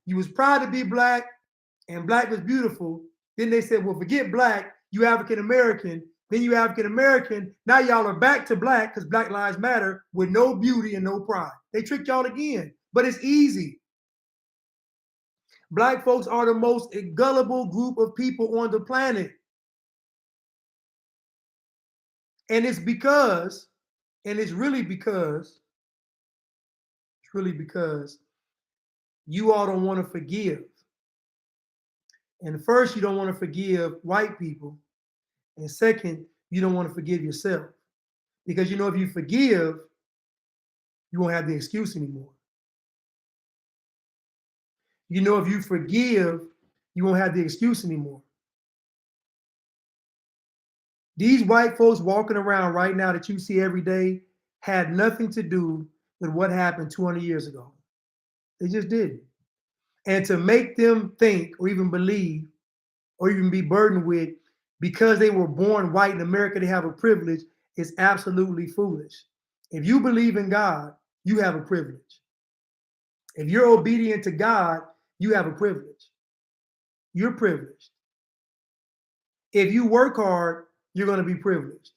Speaker 1: You was proud to be black and black was beautiful. Then they said, well, forget black, you African American. Then you African American. Now y'all are back to black because Black Lives Matter with no beauty and no pride. They tricked y'all again, but it's easy. Black folks are the most gullible group of people on the planet. And it's really because you all don't want to forgive. And first, you don't want to forgive white people. And second, you don't want to forgive yourself. Because you know, if you forgive, you won't have the excuse anymore. You know, if you forgive, you won't have the excuse anymore. These white folks walking around right now that you see every day had nothing to do with what happened 200 years ago. They just didn't. And to make them think or even believe or even be burdened with, because they were born white in America, they have a privilege, is absolutely foolish. If you believe in God, you have a privilege. If you're obedient to God, you have a privilege. You're privileged. If you work hard, you're going to be privileged.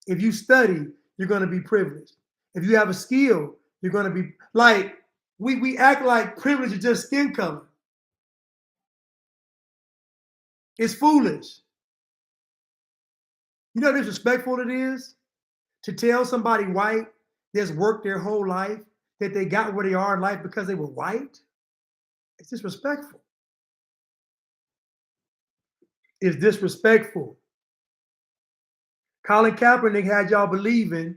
Speaker 1: If you study, you're going to be privileged. If you have a skill, you're going to be like, we act like privilege is just skin color. It's foolish. You know how disrespectful it is to tell somebody white that's worked their whole life that they got where they are in life because they were white? It's disrespectful. It's disrespectful. Colin Kaepernick had y'all believing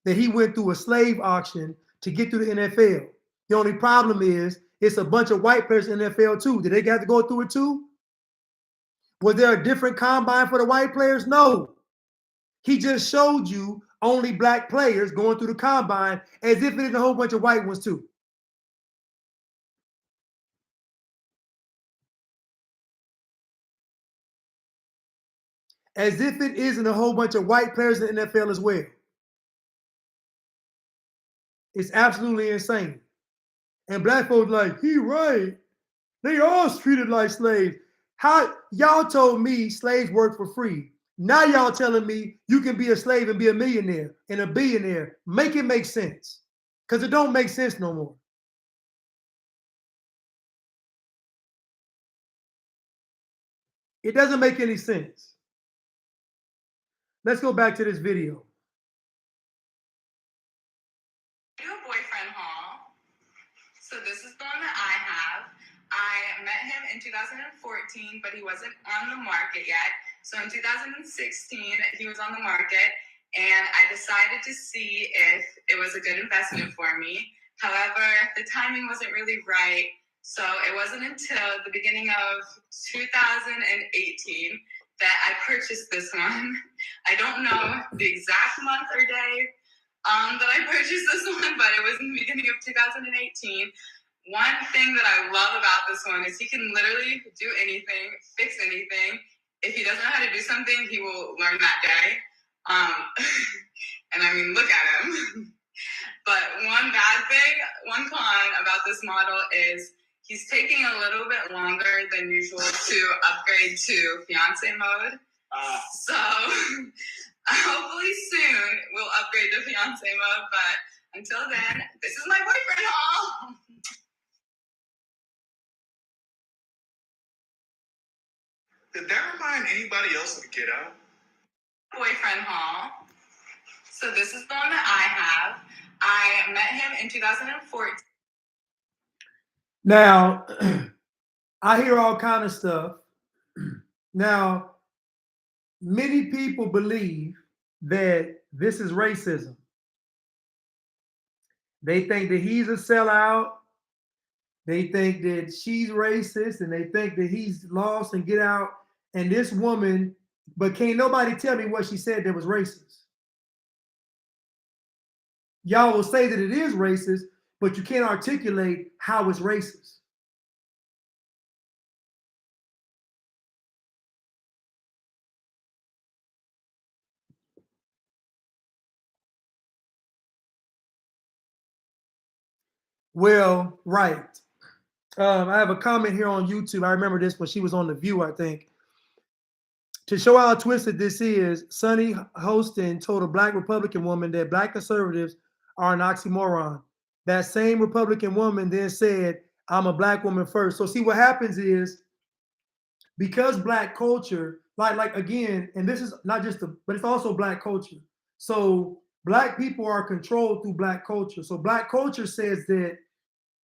Speaker 1: that he went through a slave auction to get through the NFL. The only problem is it's a bunch of white players in the NFL too. Did they have to go through it too? Was there a different combine for the white players? No. He just showed you only black players going through the combine as if it is a whole bunch of white ones too. As if it isn't a whole bunch of white players in the NFL as well. It's absolutely insane. And black folks like, he right. They all treated like slaves. How y'all told me slaves work for free. Now y'all telling me you can be a slave and be a millionaire and a billionaire. Make it make sense. Because it don't make sense no more. It doesn't make any sense. Let's go back to this video.
Speaker 2: 2014, but he wasn't on the market yet. So in 2016, he was on the market, and I decided to see if it was a good investment for me. However, the timing wasn't really right. So it wasn't until the beginning of 2018 that I purchased this one. I don't know the exact month or day that I purchased this one, but it was in the beginning of 2018. One thing that I love about this one is he can literally do anything, fix anything. If he doesn't know how to do something, he will learn that day. And I mean, look at him. But one bad thing, one con about this model is he's taking a little bit longer than usual to upgrade to fiance mode. So hopefully soon we'll upgrade to fiance mode. But until then, this is my boyfriend haul.
Speaker 5: Did that remind anybody else of Get Out?
Speaker 2: Boyfriend haul. So this is the one that I have. I met him in 2014.
Speaker 1: Now, I hear all kind of stuff. Now, many people believe that this is racism. They think that he's a sellout. They think that she's racist, and they think that he's lost and get out. And this woman, but can't nobody tell me what she said that was racist. Y'all will say that it is racist, but you can't articulate how it's racist. Well, right. I have a comment here on YouTube. I remember this when she was on The View, I think. To show how twisted this is, Sonny Hostin told a Black Republican woman that Black conservatives are an oxymoron. That same Republican woman then said, I'm a Black woman first. So see, what happens is, because Black culture, like again, and this is not just but it's also Black culture. So Black people are controlled through Black culture. So Black culture says that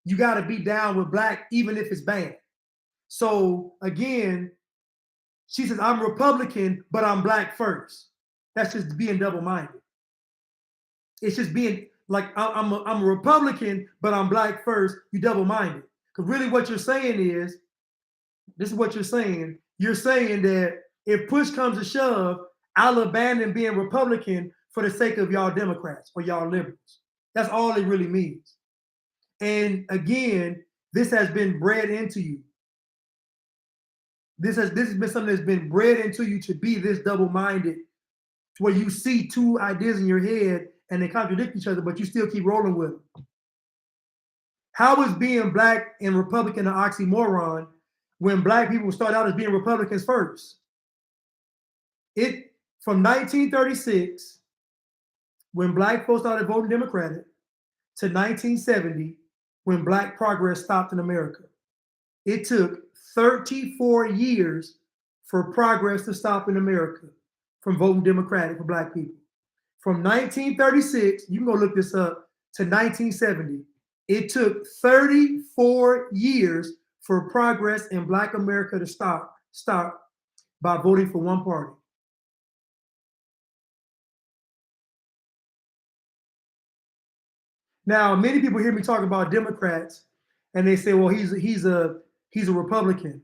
Speaker 1: you got to be down with Black even if it's bad. So again, she says, I'm Republican, but I'm Black first. That's just being double-minded. It's just being like, I'm a Republican, but I'm Black first. You double-minded. Because really what you're saying is, this is what you're saying. You're saying that if push comes to shove, I'll abandon being Republican for the sake of y'all Democrats or y'all liberals. That's all it really means. And again, this has been bred into you. This has been something that's been bred into you to be this double-minded, to where you see two ideas in your head and they contradict each other, but you still keep rolling with them. How is being Black and Republican an oxymoron when Black people start out as being Republicans first? From 1936, when Black folks started voting Democratic, to 1970, when Black progress stopped in America. It took 34 years for progress to stop in America from voting Democratic for Black people. From 1936, you can go look this up, to 1970, it took 34 years for progress in Black America to stop by voting for one party. Now, many people hear me talk about Democrats and they say, well, he's a Republican.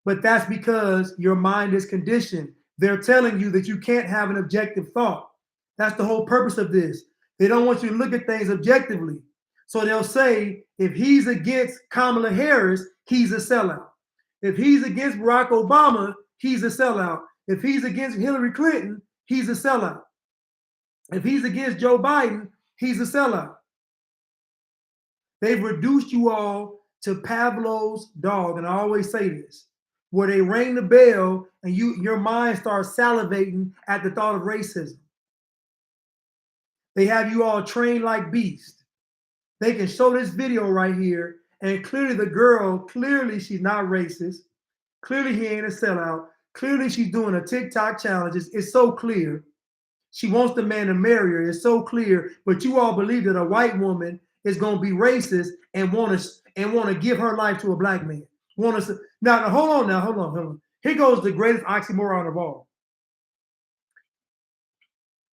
Speaker 1: But that's because your mind is conditioned. They're telling you that you can't have an objective thought. That's the whole purpose of this. They don't want you to look at things objectively. So they'll say, if he's against Kamala Harris, he's a sellout. If he's against Barack Obama, he's a sellout. If he's against Hillary Clinton, he's a sellout. If he's against Joe Biden, he's a sellout. They've reduced you all to Pavlov's dog, and I always say this, where they ring the bell and your mind starts salivating at the thought of racism. They have you all trained like beasts. They can show this video right here, and clearly the girl, clearly she's not racist. Clearly he ain't a sellout. Clearly she's doing a TikTok challenge. It's so clear. She wants the man to marry her. It's so clear. But you all believe that a white woman is going to be racist and want to give her life to a Black man. Want us to, now hold on. Here goes the greatest oxymoron of all.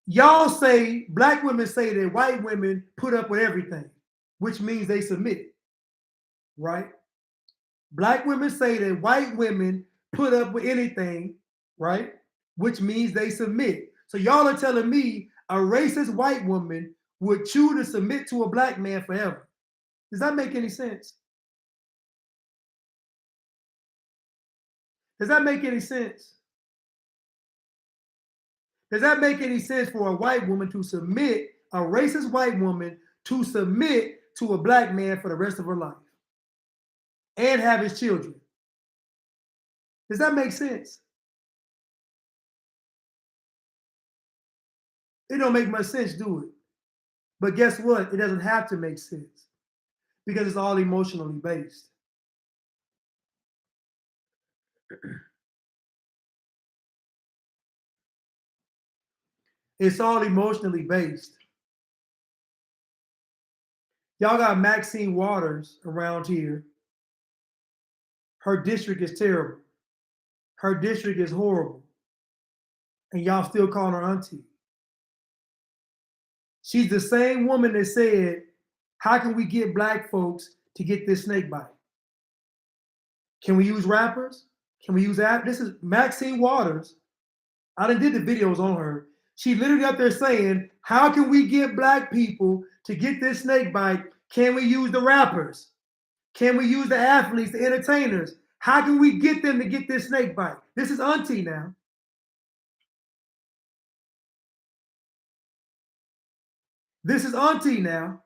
Speaker 1: Y'all say, black women say that white women put up with everything, which means they submit, right? Black women say that white women put up with anything, right? Which means they submit. So y'all are telling me a racist white woman would choose to submit to a black man forever. Does that make any sense? Does that make any sense? Does that make any sense for a white woman to submit, a racist white woman to submit to a black man for the rest of her life and have his children? Does that make sense? It don't make much sense, do it? But guess what? It doesn't have to make sense because it's all emotionally based. It's all emotionally based. Y'all got Maxine Waters around here. Her district is terrible. Her district is horrible. And y'all still calling her auntie. She's the same woman that said, how can we get black folks to get this snake bite? Can we use rappers? Can we use that? This is Maxine Waters. I done did the videos on her. She literally up there saying, how can we get black people to get this snake bite? Can we use the rappers? Can we use the athletes, the entertainers? How can we get them to get this snake bite? This is auntie now. This is auntie now.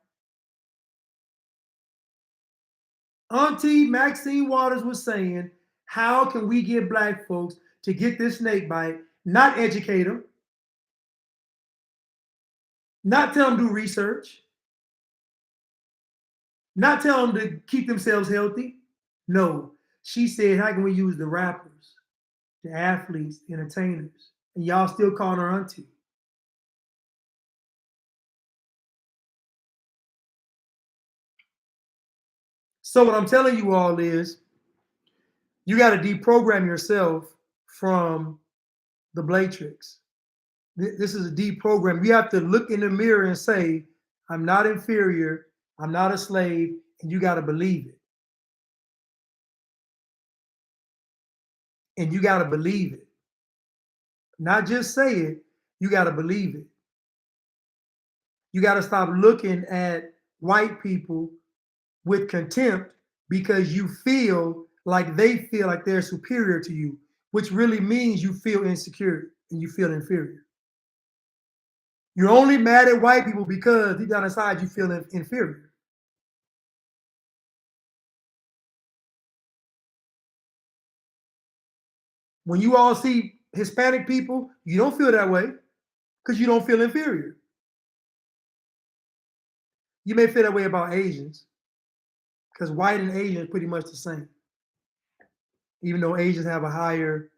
Speaker 1: Auntie Maxine Waters was saying, how can we get black folks to get this snake bite, not educate them, not tell them to do research, not tell them to keep themselves healthy. No, she said, how can we use the rappers, the athletes, the entertainers? And y'all still calling her auntie. So what I'm telling you all is, you got to deprogram yourself from the Blatrix. This is a deprogram. You have to look in the mirror and say, I'm not inferior, I'm not a slave, and you got to believe it. And you got to believe it. Not just say it, you got to believe it. You got to stop looking at white people with contempt because you feel like they feel like they're superior to you, which really means you feel insecure and you feel inferior. You're only mad at white people because deep down inside you feel inferior. When you all see Hispanic people, you don't feel that way because you don't feel inferior. You may feel that way about Asians because white and Asian is pretty much the same. Even though Asians have a higher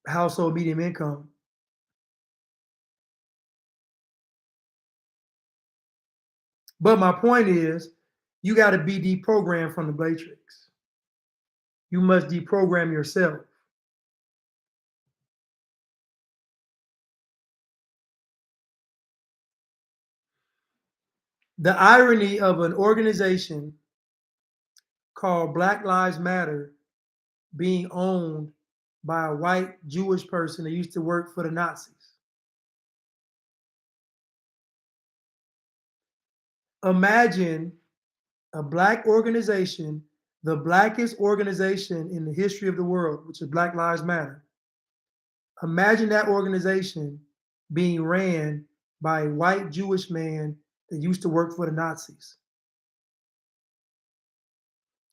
Speaker 1: household medium income. But my point is, you got to be deprogrammed from the Blatrix. You must deprogram yourself. The irony of an organization called Black Lives Matter being owned by a white Jewish person that used to work for the Nazis. Imagine a black organization, the blackest organization in the history of the world, which is Black Lives Matter. Imagine that organization being ran by a white Jewish man that used to work for the Nazis.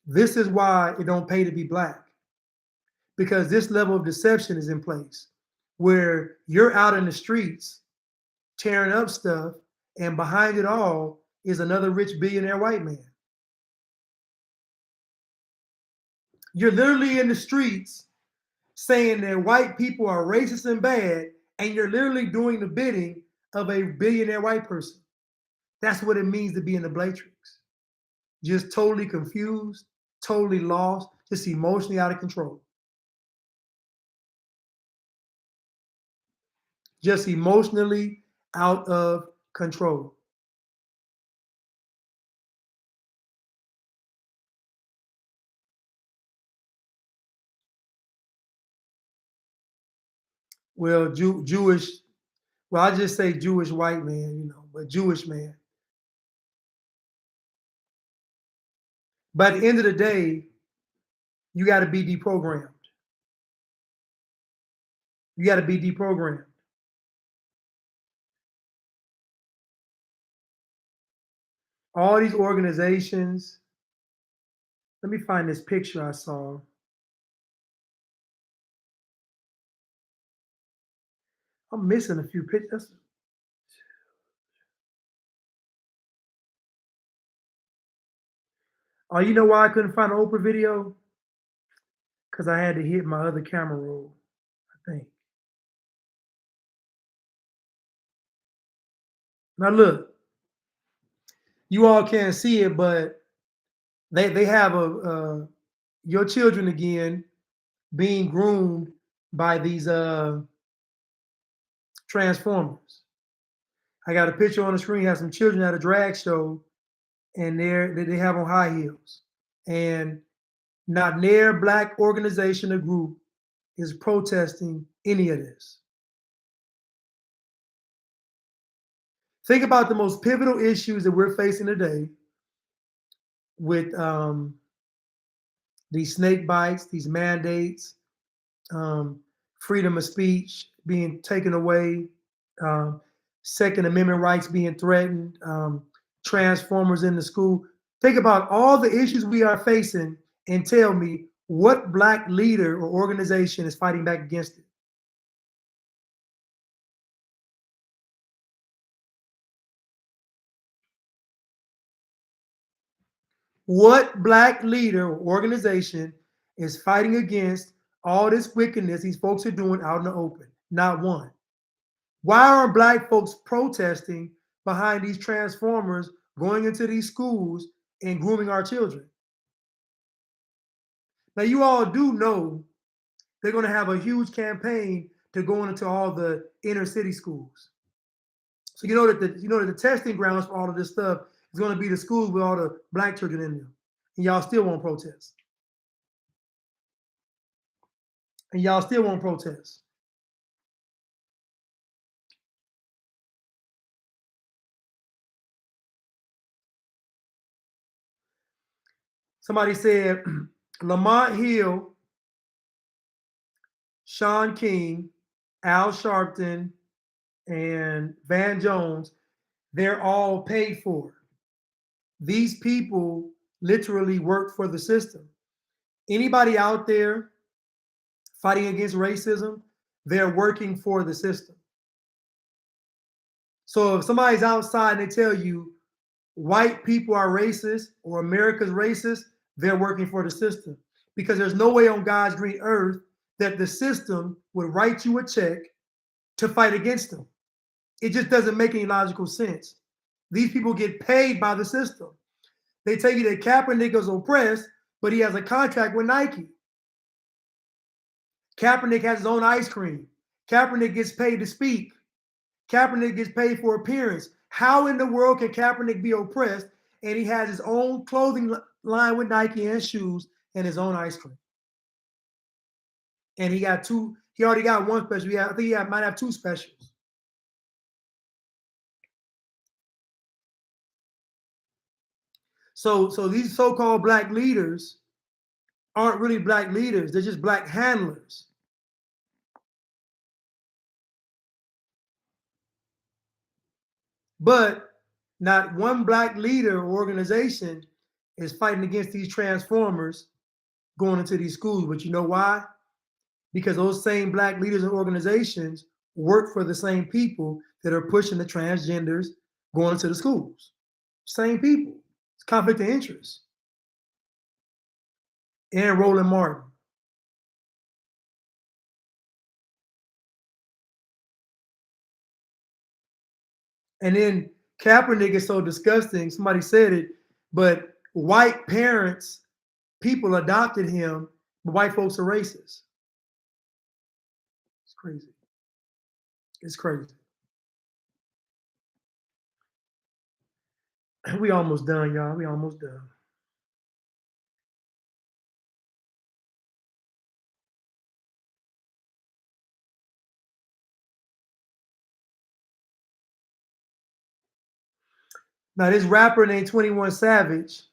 Speaker 1: This is why it don't pay to be black, because this level of deception is in place where you're out in the streets tearing up stuff, and behind it all is another rich billionaire white man. You're literally in the streets saying that white people are racist and bad, and you're literally doing the bidding of a billionaire white person. That's what it means to be in the Blatrix. Just totally confused, totally lost, just emotionally out of control. Just emotionally out of control. Well, Jewish, well, I just say Jewish white man, you know, but Jewish man. By the end of the day, you got to be deprogrammed. You got to be deprogrammed. All these organizations, let me find this picture I saw. I'm missing a few pictures. Oh, you know why I couldn't find an Oprah video? Because I had to hit my other camera roll, I think. Now look, you all can't see it, but they have your children again being groomed by these transformers. I got a picture on the screen, has some children at a drag show, and they have on high heels. And not near black organization or group is protesting any of this. Think about the most pivotal issues that we're facing today with these snake bites, these mandates, freedom of speech being taken away, um, Second Amendment rights being threatened, transformers in the school. Think about all the issues we are facing and tell me what black leader or organization is fighting back against it. What black leader or organization is fighting against all this wickedness these folks are doing out in the open? Not one. Why are black folks protesting behind these transformers going into these schools and grooming our children? Now, you all do know they're going to have a huge campaign to go into all the inner city schools. So you know that the testing grounds for all of this stuff is going to be the schools with all the black children in them, and y'all still won't protest. And y'all still won't protest. Somebody said Lamont Hill, Sean King, Al Sharpton, and Van Jones, they're all paid for. These people literally work for the system. Anybody out there fighting against racism, they're working for the system. So if somebody's outside and they tell you white people are racist or America's racist, they're working for the system. Because there's no way on God's green earth that the system would write you a check to fight against them. It just doesn't make any logical sense. These people get paid by the system. They tell you that Kaepernick is oppressed, but he has a contract with Nike. Kaepernick has his own ice cream. Kaepernick gets paid to speak. Kaepernick gets paid for appearance. How in the world can Kaepernick be oppressed and he has his own clothing line with Nike and shoes and his own ice cream? And he already got one special. I think he might have two specials. So these so-called black leaders aren't really black leaders. They're just black handlers. But not one black leader or organization is fighting against these transformers going into these schools. But you know why? Because those same black leaders and organizations work for the same people that are pushing the transgenders going into the schools. Same people. It's conflict of interest. And Roland Martin. And then Kaepernick is so disgusting. Somebody said it, but white parents people adopted him, but white folks are racist. It's crazy. It's crazy. We almost done, y'all. We almost done. Now, this rapper named 21 Savage,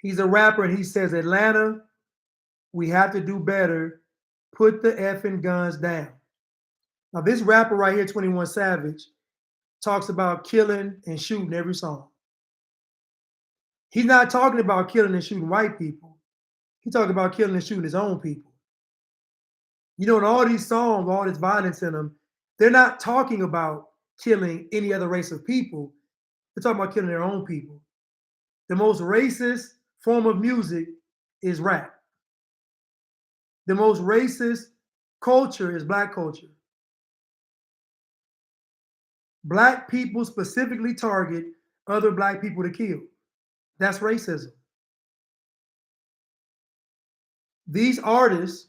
Speaker 1: he's a rapper and he says, Atlanta, we have to do better. Put the effing guns down. Now, this rapper right here, 21 Savage, talks about killing and shooting every song. He's not talking about killing and shooting white people. He's talking about killing and shooting his own people. You know, in all these songs, all this violence in them, they're not talking about killing any other race of people. They're talking about killing their own people. The most racist form of music is rap. The most racist culture is Black culture. Black people specifically target other Black people to kill. That's racism. These artists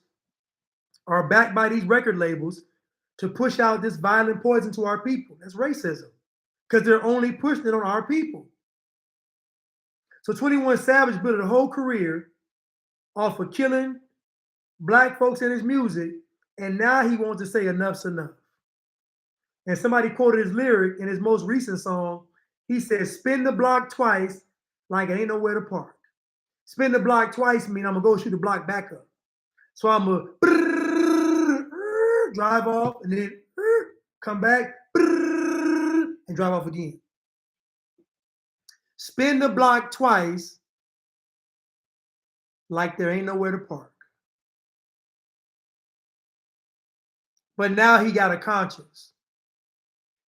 Speaker 1: are backed by these record labels to push out this violent poison to our people. That's racism, because they're only pushing it on our people. So 21 Savage built a whole career off of killing Black folks in his music, and now he wants to say enough's enough. And somebody quoted his lyric in his most recent song. He says, spin the block twice like it ain't nowhere to park. Spin the block twice mean I'm gonna go shoot the block back up. So I'm gonna drive off and then come back and drive off again. Spin the block twice like there ain't nowhere to park. But now he got a conscience.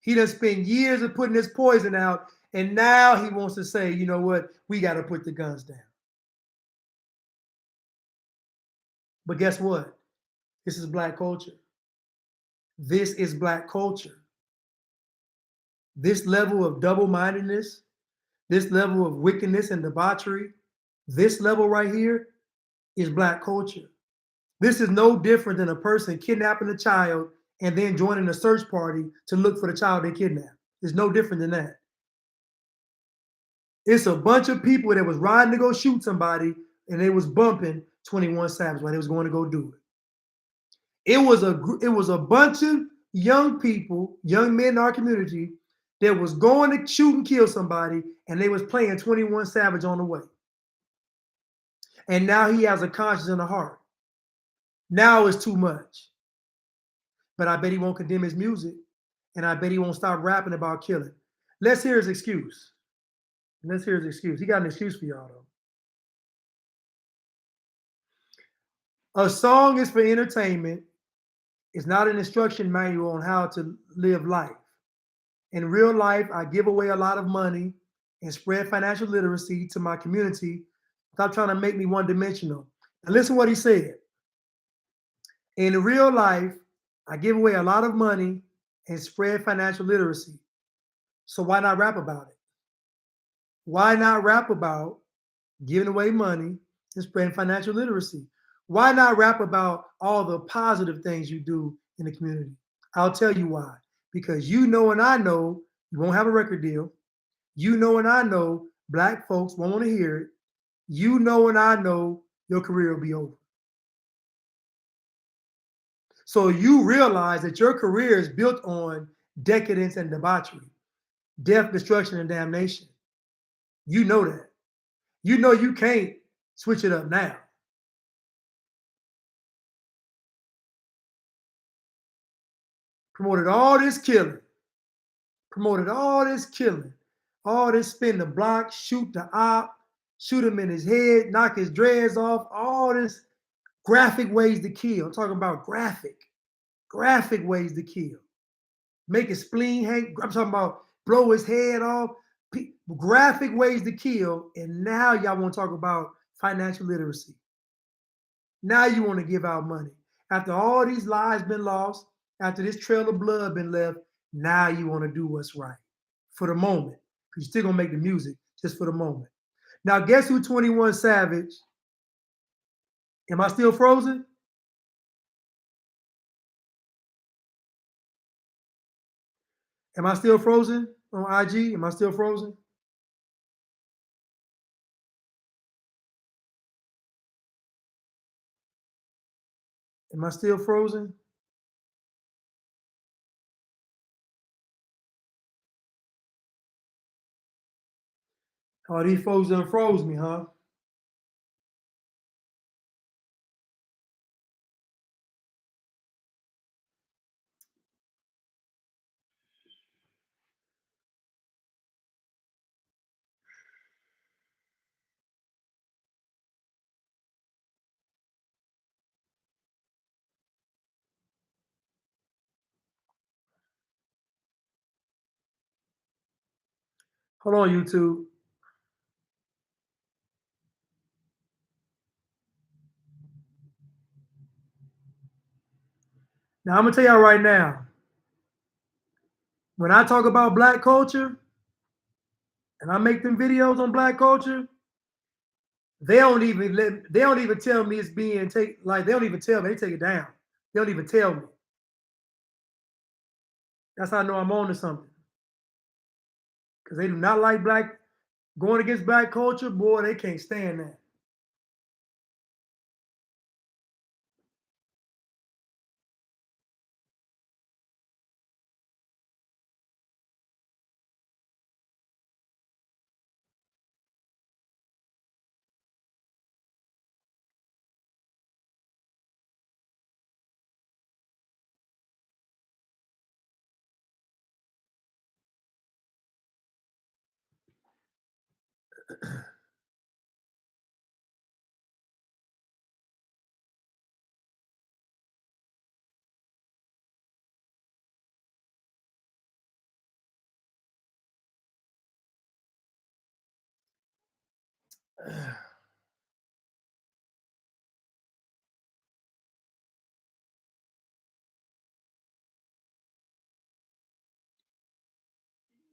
Speaker 1: He done spent years of putting this poison out, and now he wants to say, you know what, we got to put the guns down. But guess what? This is Black culture. This is Black culture. This level of double-mindedness, this level of wickedness and debauchery, this level right here is Black culture. This is no different than a person kidnapping a child and then joining a search party to look for the child they kidnapped. It's no different than that. It's a bunch of people that was riding to go shoot somebody and they was bumping 21 Savage while they was going to go do it. It was a bunch of young people, young men in our community that was going to shoot and kill somebody, and they was playing 21 Savage on the way. And now he has a conscience and a heart. Now it's too much. But I bet he won't condemn his music, and I bet he won't stop rapping about killing. Let's hear his excuse. Let's hear his excuse. He got an excuse for y'all, though. A song is for entertainment. It's not an instruction manual on how to live life. In real life, I give away a lot of money and spread financial literacy to my community. Stop trying to make me one-dimensional. Now listen to what he said. In real life, I give away a lot of money and spread financial literacy. So why not rap about it? Why not rap about giving away money and spreading financial literacy? Why not rap about all the positive things you do in the community? I'll tell you why. Because you know and I know you won't have a record deal. You know and I know Black folks won't want to hear it. You know and I know your career will be over. So you realize that your career is built on decadence and debauchery, death, destruction, and damnation. You know that. You know you can't switch it up now. Promoted all this killing. Promoted all this killing. All this spin the block, shoot the op, shoot him in his head, knock his dreads off, all this graphic ways to kill. I'm talking about graphic ways to kill. Make his spleen hang. I'm talking about blow his head off. Graphic ways to kill. And now y'all want to talk about financial literacy. Now you want to give out money. After all these lives been lost, after this trail of blood been left, now you want to do what's right for the moment. Because you're still going to make the music just for the moment. Now, guess who 21 Savage Am I still frozen? Am I still frozen on IG? Am I still frozen? Am I still frozen? Oh, these folks done froze me, huh? Hold on, YouTube. Now I'm gonna tell y'all right now, when I talk about Black culture and I make them videos on Black culture, they don't even tell me it's being they don't even tell me, they take it down. They don't even tell me. That's how I know I'm on to something. Because they do not like going against Black culture, boy, they can't stand that.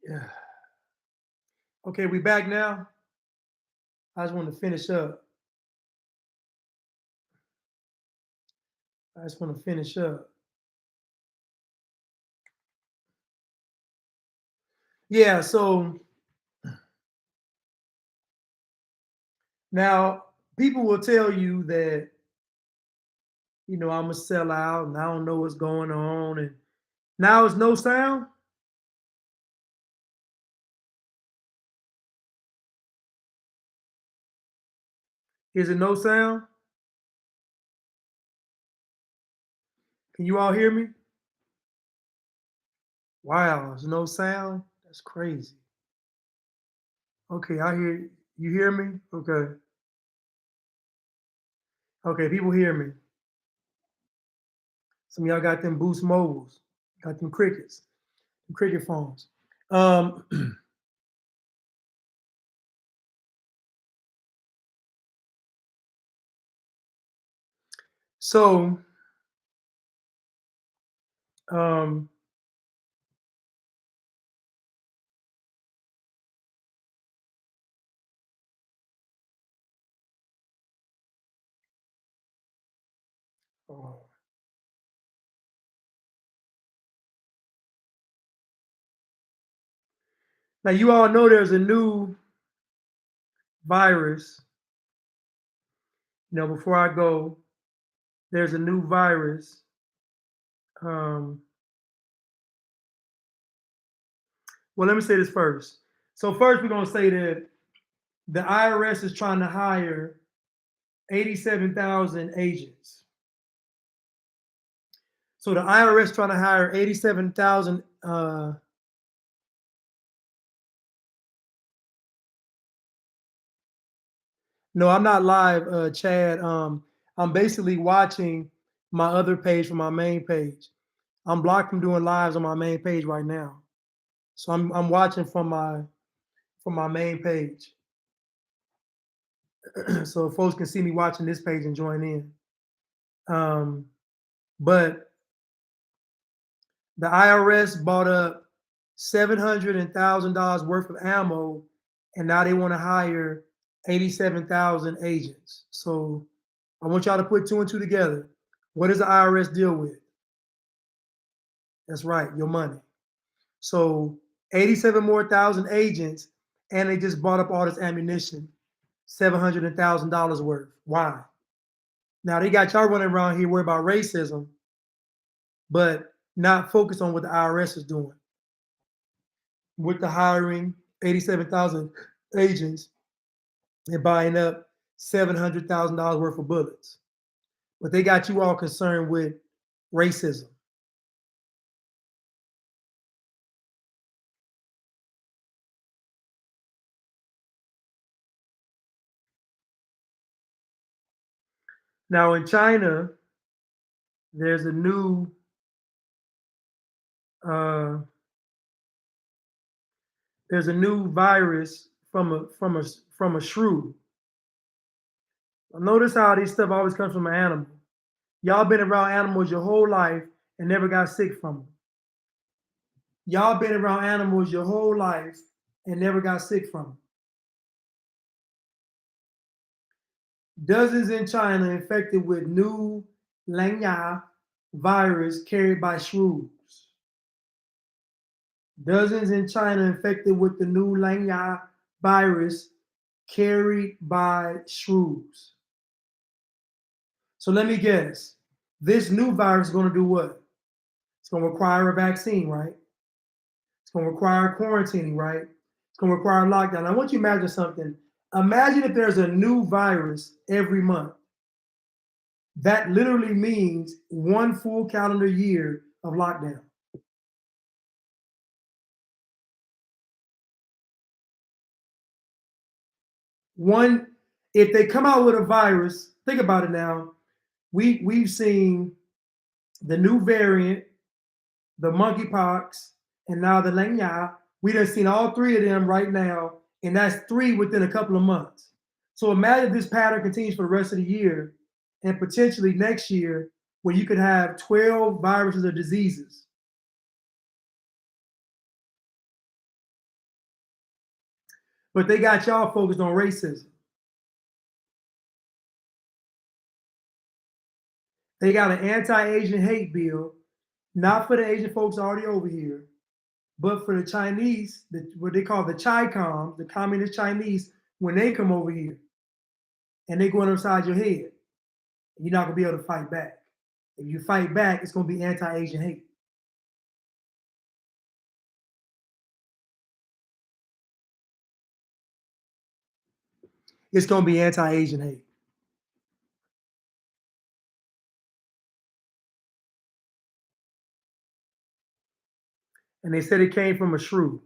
Speaker 1: Yeah. Okay, we back now. I just want to finish up. Yeah, so now people will tell you that, I'm a sellout and I don't know what's going on. And now it's no sound. Is it no sound? Can you all hear me? Wow, there's no sound? That's crazy. Okay, I hear you. You hear me? Okay. Okay, people hear me. Some of y'all got them Boost Mobiles, got them crickets, them cricket phones. So, um, oh. Now you all know there's a new virus. Before I go, there's a new virus. Well, let me say this first. So first, we're gonna say that the IRS is trying to hire 87,000 agents. So the IRS trying to hire 87,000. No, I'm not live, Chad. I'm basically watching my other page from my main page. I'm blocked from doing lives on my main page right now. So I'm watching from my main page. So folks can see me watching this page and join in. But the IRS bought up $700,000 worth of ammo, and now they want to hire 87,000 agents. So I want y'all to put 2 and 2 together. What does the IRS deal with? That's right, your money. So 87 more thousand agents, and they just bought up all this ammunition, $700,000 worth. Why? Now they got y'all running around here worried about racism, but not focused on what the IRS is doing with the hiring 87,000 agents and buying up $700,000 worth of bullets. But they got you all concerned with racism. Now in China, there's a new virus from a shrew. Notice how this stuff always comes from an animal. Y'all been around animals your whole life and never got sick from them. Y'all been around animals your whole life and never got sick from them. Dozens in China infected with new Nigger virus carried by shrews. Dozens in China infected with the new Nigger virus carried by shrews. So let me guess. This new virus is going to do what? It's going to require a vaccine, right? It's going to require quarantining, right? It's going to require lockdown. I want you to imagine something. Imagine if there's a new virus every month. That literally means 1 full calendar year of lockdown. If they come out with a virus, think about it now. We've seen the new variant, the monkeypox, and now the Nigger. We done seen all 3 of them right now, and that's 3 within a couple of months. So imagine this pattern continues for the rest of the year, and potentially next year, where you could have 12 viruses or diseases. But they got y'all focused on racism. They got an anti-Asian hate bill, not for the Asian folks already over here, but for the Chinese, what they call the Chi-Com, the communist Chinese, when they come over here and they going upside your head, you're not gonna be able to fight back. If you fight back, it's gonna be anti-Asian hate. It's gonna be anti-Asian hate. And they said it came from a shrew.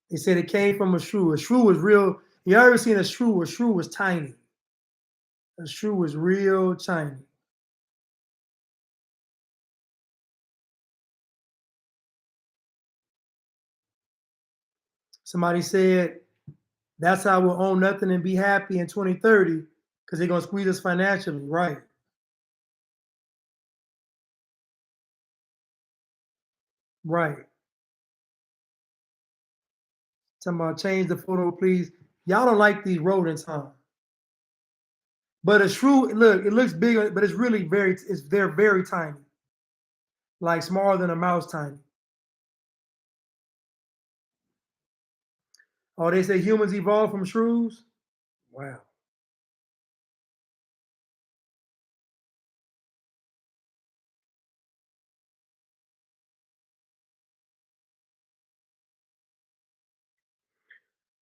Speaker 1: They said it came from a shrew. A shrew was real. You ever seen a shrew? A shrew was tiny. A shrew was real tiny. Somebody said that's how we'll own nothing and be happy in 2030 because they're gonna squeeze us financially, right? Right. Talking about change the photo, please. Y'all don't like these rodents, huh? But a shrew, look, it looks big, but it's really they're very tiny, like smaller than a mouse tiny. Oh, they say humans evolved from shrews? Wow.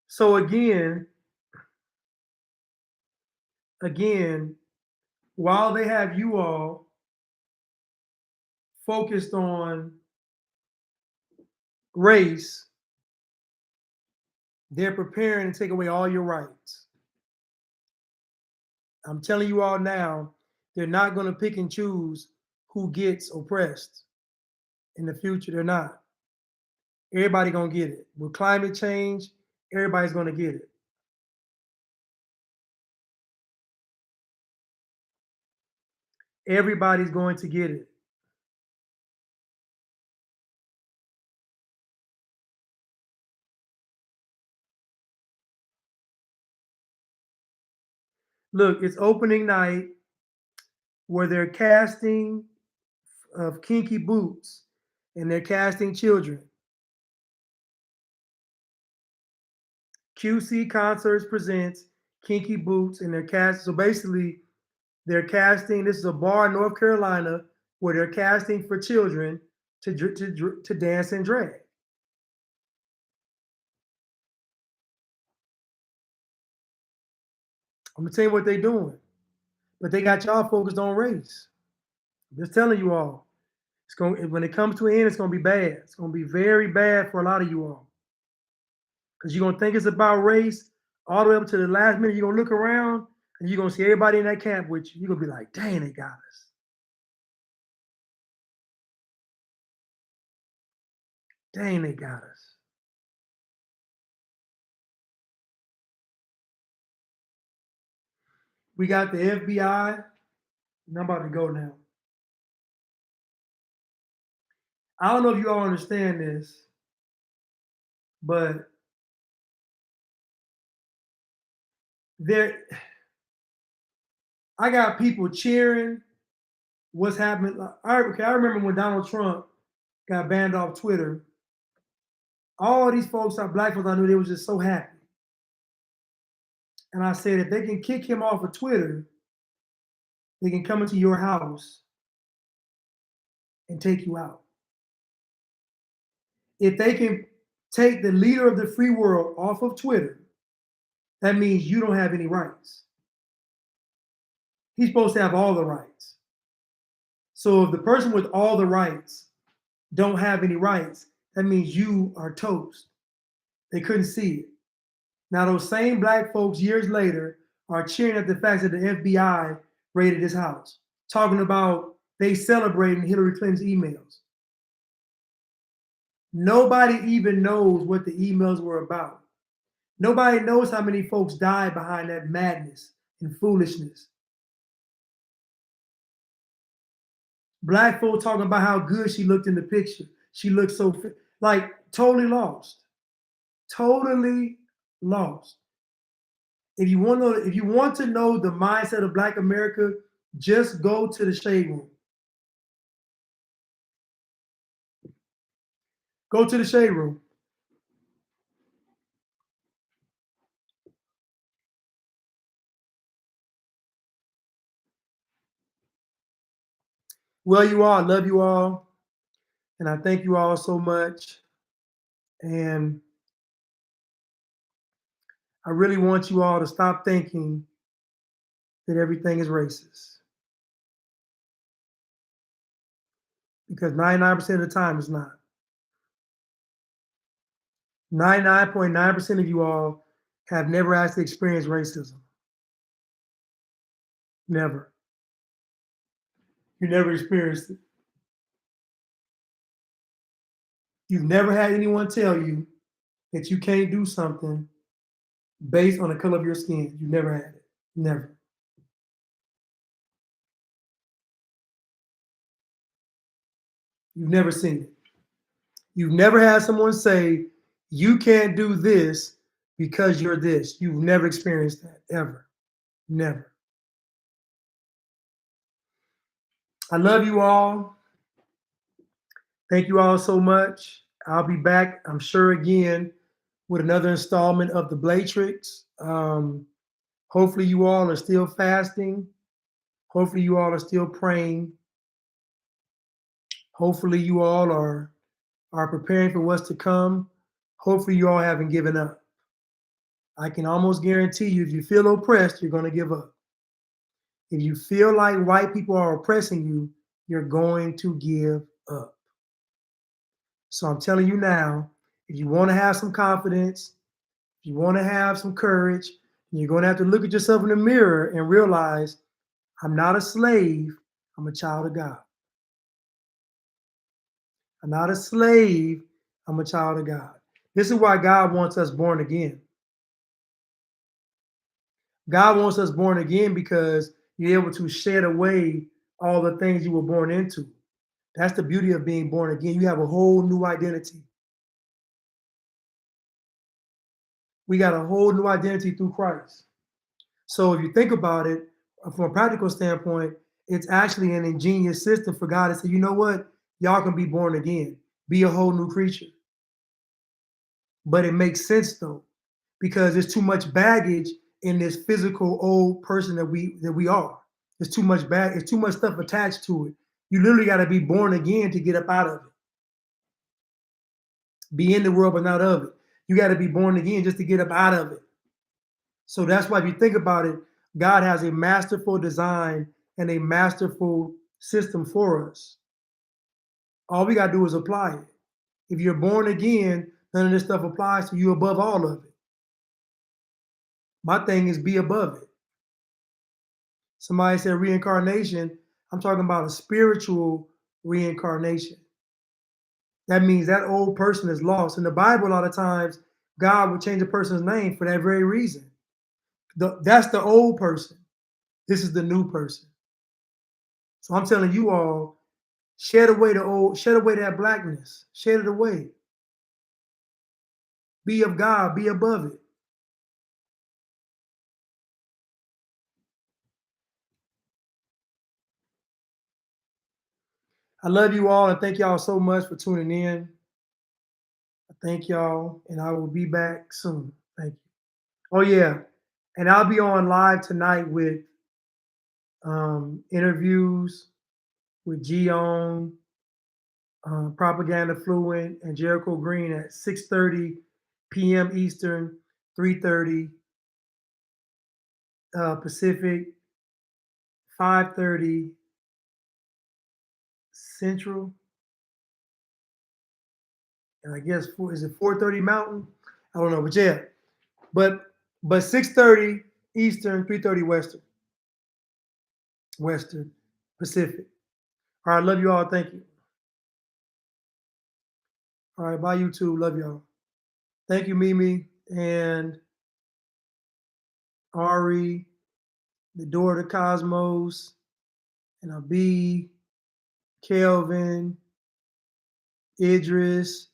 Speaker 1: So again, while they have you all focused on race, they're preparing to take away all your rights. I'm telling you all now, they're not going to pick and choose who gets oppressed in the future. They're not. Everybody going to get it. With climate change, everybody's going to get it. Everybody's going to get it. Look, it's opening night where they're casting of Kinky Boots and they're casting children. QC Concerts presents Kinky Boots and they're casting. So basically, they're casting. This is a bar in North Carolina where they're casting for children to dance and drag. I'm gonna tell you what they're doing, but they got y'all focused on race. I'm just telling you all, it's going when it comes to an end, it's gonna be bad. It's gonna be very bad for a lot of you all, because you're gonna think it's about race all the way up to the last minute. You're gonna look around and you're gonna see everybody in that camp with you. You're gonna be like, dang, they got us. Dang, they got us. We got the FBI, and I'm about to go now. I don't know if you all understand this, but I got people cheering what's happening. I remember when Donald Trump got banned off Twitter. All these folks, black folks I knew, they was just so happy. And I said, if they can kick him off of Twitter, they can come into your house and take you out. If they can take the leader of the free world off of Twitter, that means you don't have any rights. He's supposed to have all the rights. So if the person with all the rights don't have any rights, that means you are toast. They couldn't see it. Now those same black folks years later are cheering at the fact that the FBI raided his house, talking about they celebrating Hillary Clinton's emails. Nobody even knows what the emails were about. Nobody knows how many folks died behind that madness and foolishness. Black folks talking about how good she looked in the picture. She looked so like totally lost. Totally lost. If you want to know the mindset of Black America, just go to the shade room. Go to the shade room. Well, you all, I love you all. And I thank you all so much. And I really want you all to stop thinking that everything is racist. Because 99% of the time it's not. 99.9% of you all have never actually experienced racism. Never. You never experienced it. You've never had anyone tell you that you can't do something based on the color of your skin. You never had it. Never. You've never seen it. You've never had someone say, you can't do this because you're this. You've never experienced that, ever. Never. I love you all. Thank you all so much. I'll be back, I'm sure, again with another installment of the Blatrix. Hopefully you all are still fasting. Hopefully you all are still praying. Hopefully you all are preparing for what's to come. Hopefully you all haven't given up. I can almost guarantee you, if you feel oppressed, you're going to give up. If you feel like white people are oppressing you, you're going to give up. So I'm telling you now, if you want to have some confidence, if you want to have some courage, you're going to have to look at yourself in the mirror and realize, I'm not a slave, I'm a child of God. I'm not a slave, I'm a child of God. This is why God wants us born again. God wants us born again because you're able to shed away all the things you were born into. That's the beauty of being born again. You have a whole new identity. We got a whole new identity through Christ. So if you think about it from a practical standpoint, it's actually an ingenious system for God to say, you know what? Y'all can be born again, be a whole new creature. But it makes sense though, because there's too much baggage in this physical old person that we are. There's too much there's too much stuff attached to it. You literally got to be born again to get up out of it. Be in the world, but not of it. You got to be born again just to get up out of it. So that's why if you think about it, God has a masterful design and a masterful system for us. All we got to do is apply it. If you're born again, none of this stuff applies to you above all of it. My thing is be above it. Somebody said reincarnation. I'm talking about a spiritual reincarnation. That means that old person is lost. In the Bible, a lot of times, God will change a person's name for that very reason. That's the old person. This is the new person. So I'm telling you all, shed away that blackness. Shed it away. Be of God, be above it. I love you all and thank y'all so much for tuning in. Thank y'all, and I will be back soon. Thank you. Oh yeah, and I'll be on live tonight with interviews with Gion, Propaganda Fluent, and Jericho Green at 6:30 p.m. Eastern, 3:30 Pacific, 5:30 Central, and I guess is it 4:30 Mountain? I don't know, but yeah, but 6:30 Eastern, 3:30 Western Pacific. All right, love you all. Thank you. All right, bye YouTube. Love y'all. Thank you, Mimi and Ari, the Door to Cosmos, and Abi, Kelvin, Idris,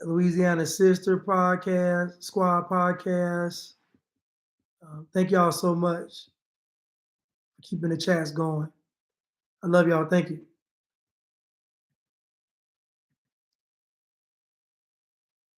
Speaker 1: Louisiana Sister Podcast, Squad Podcast. Thank y'all so much for keeping the chats going. I love y'all. Thank you.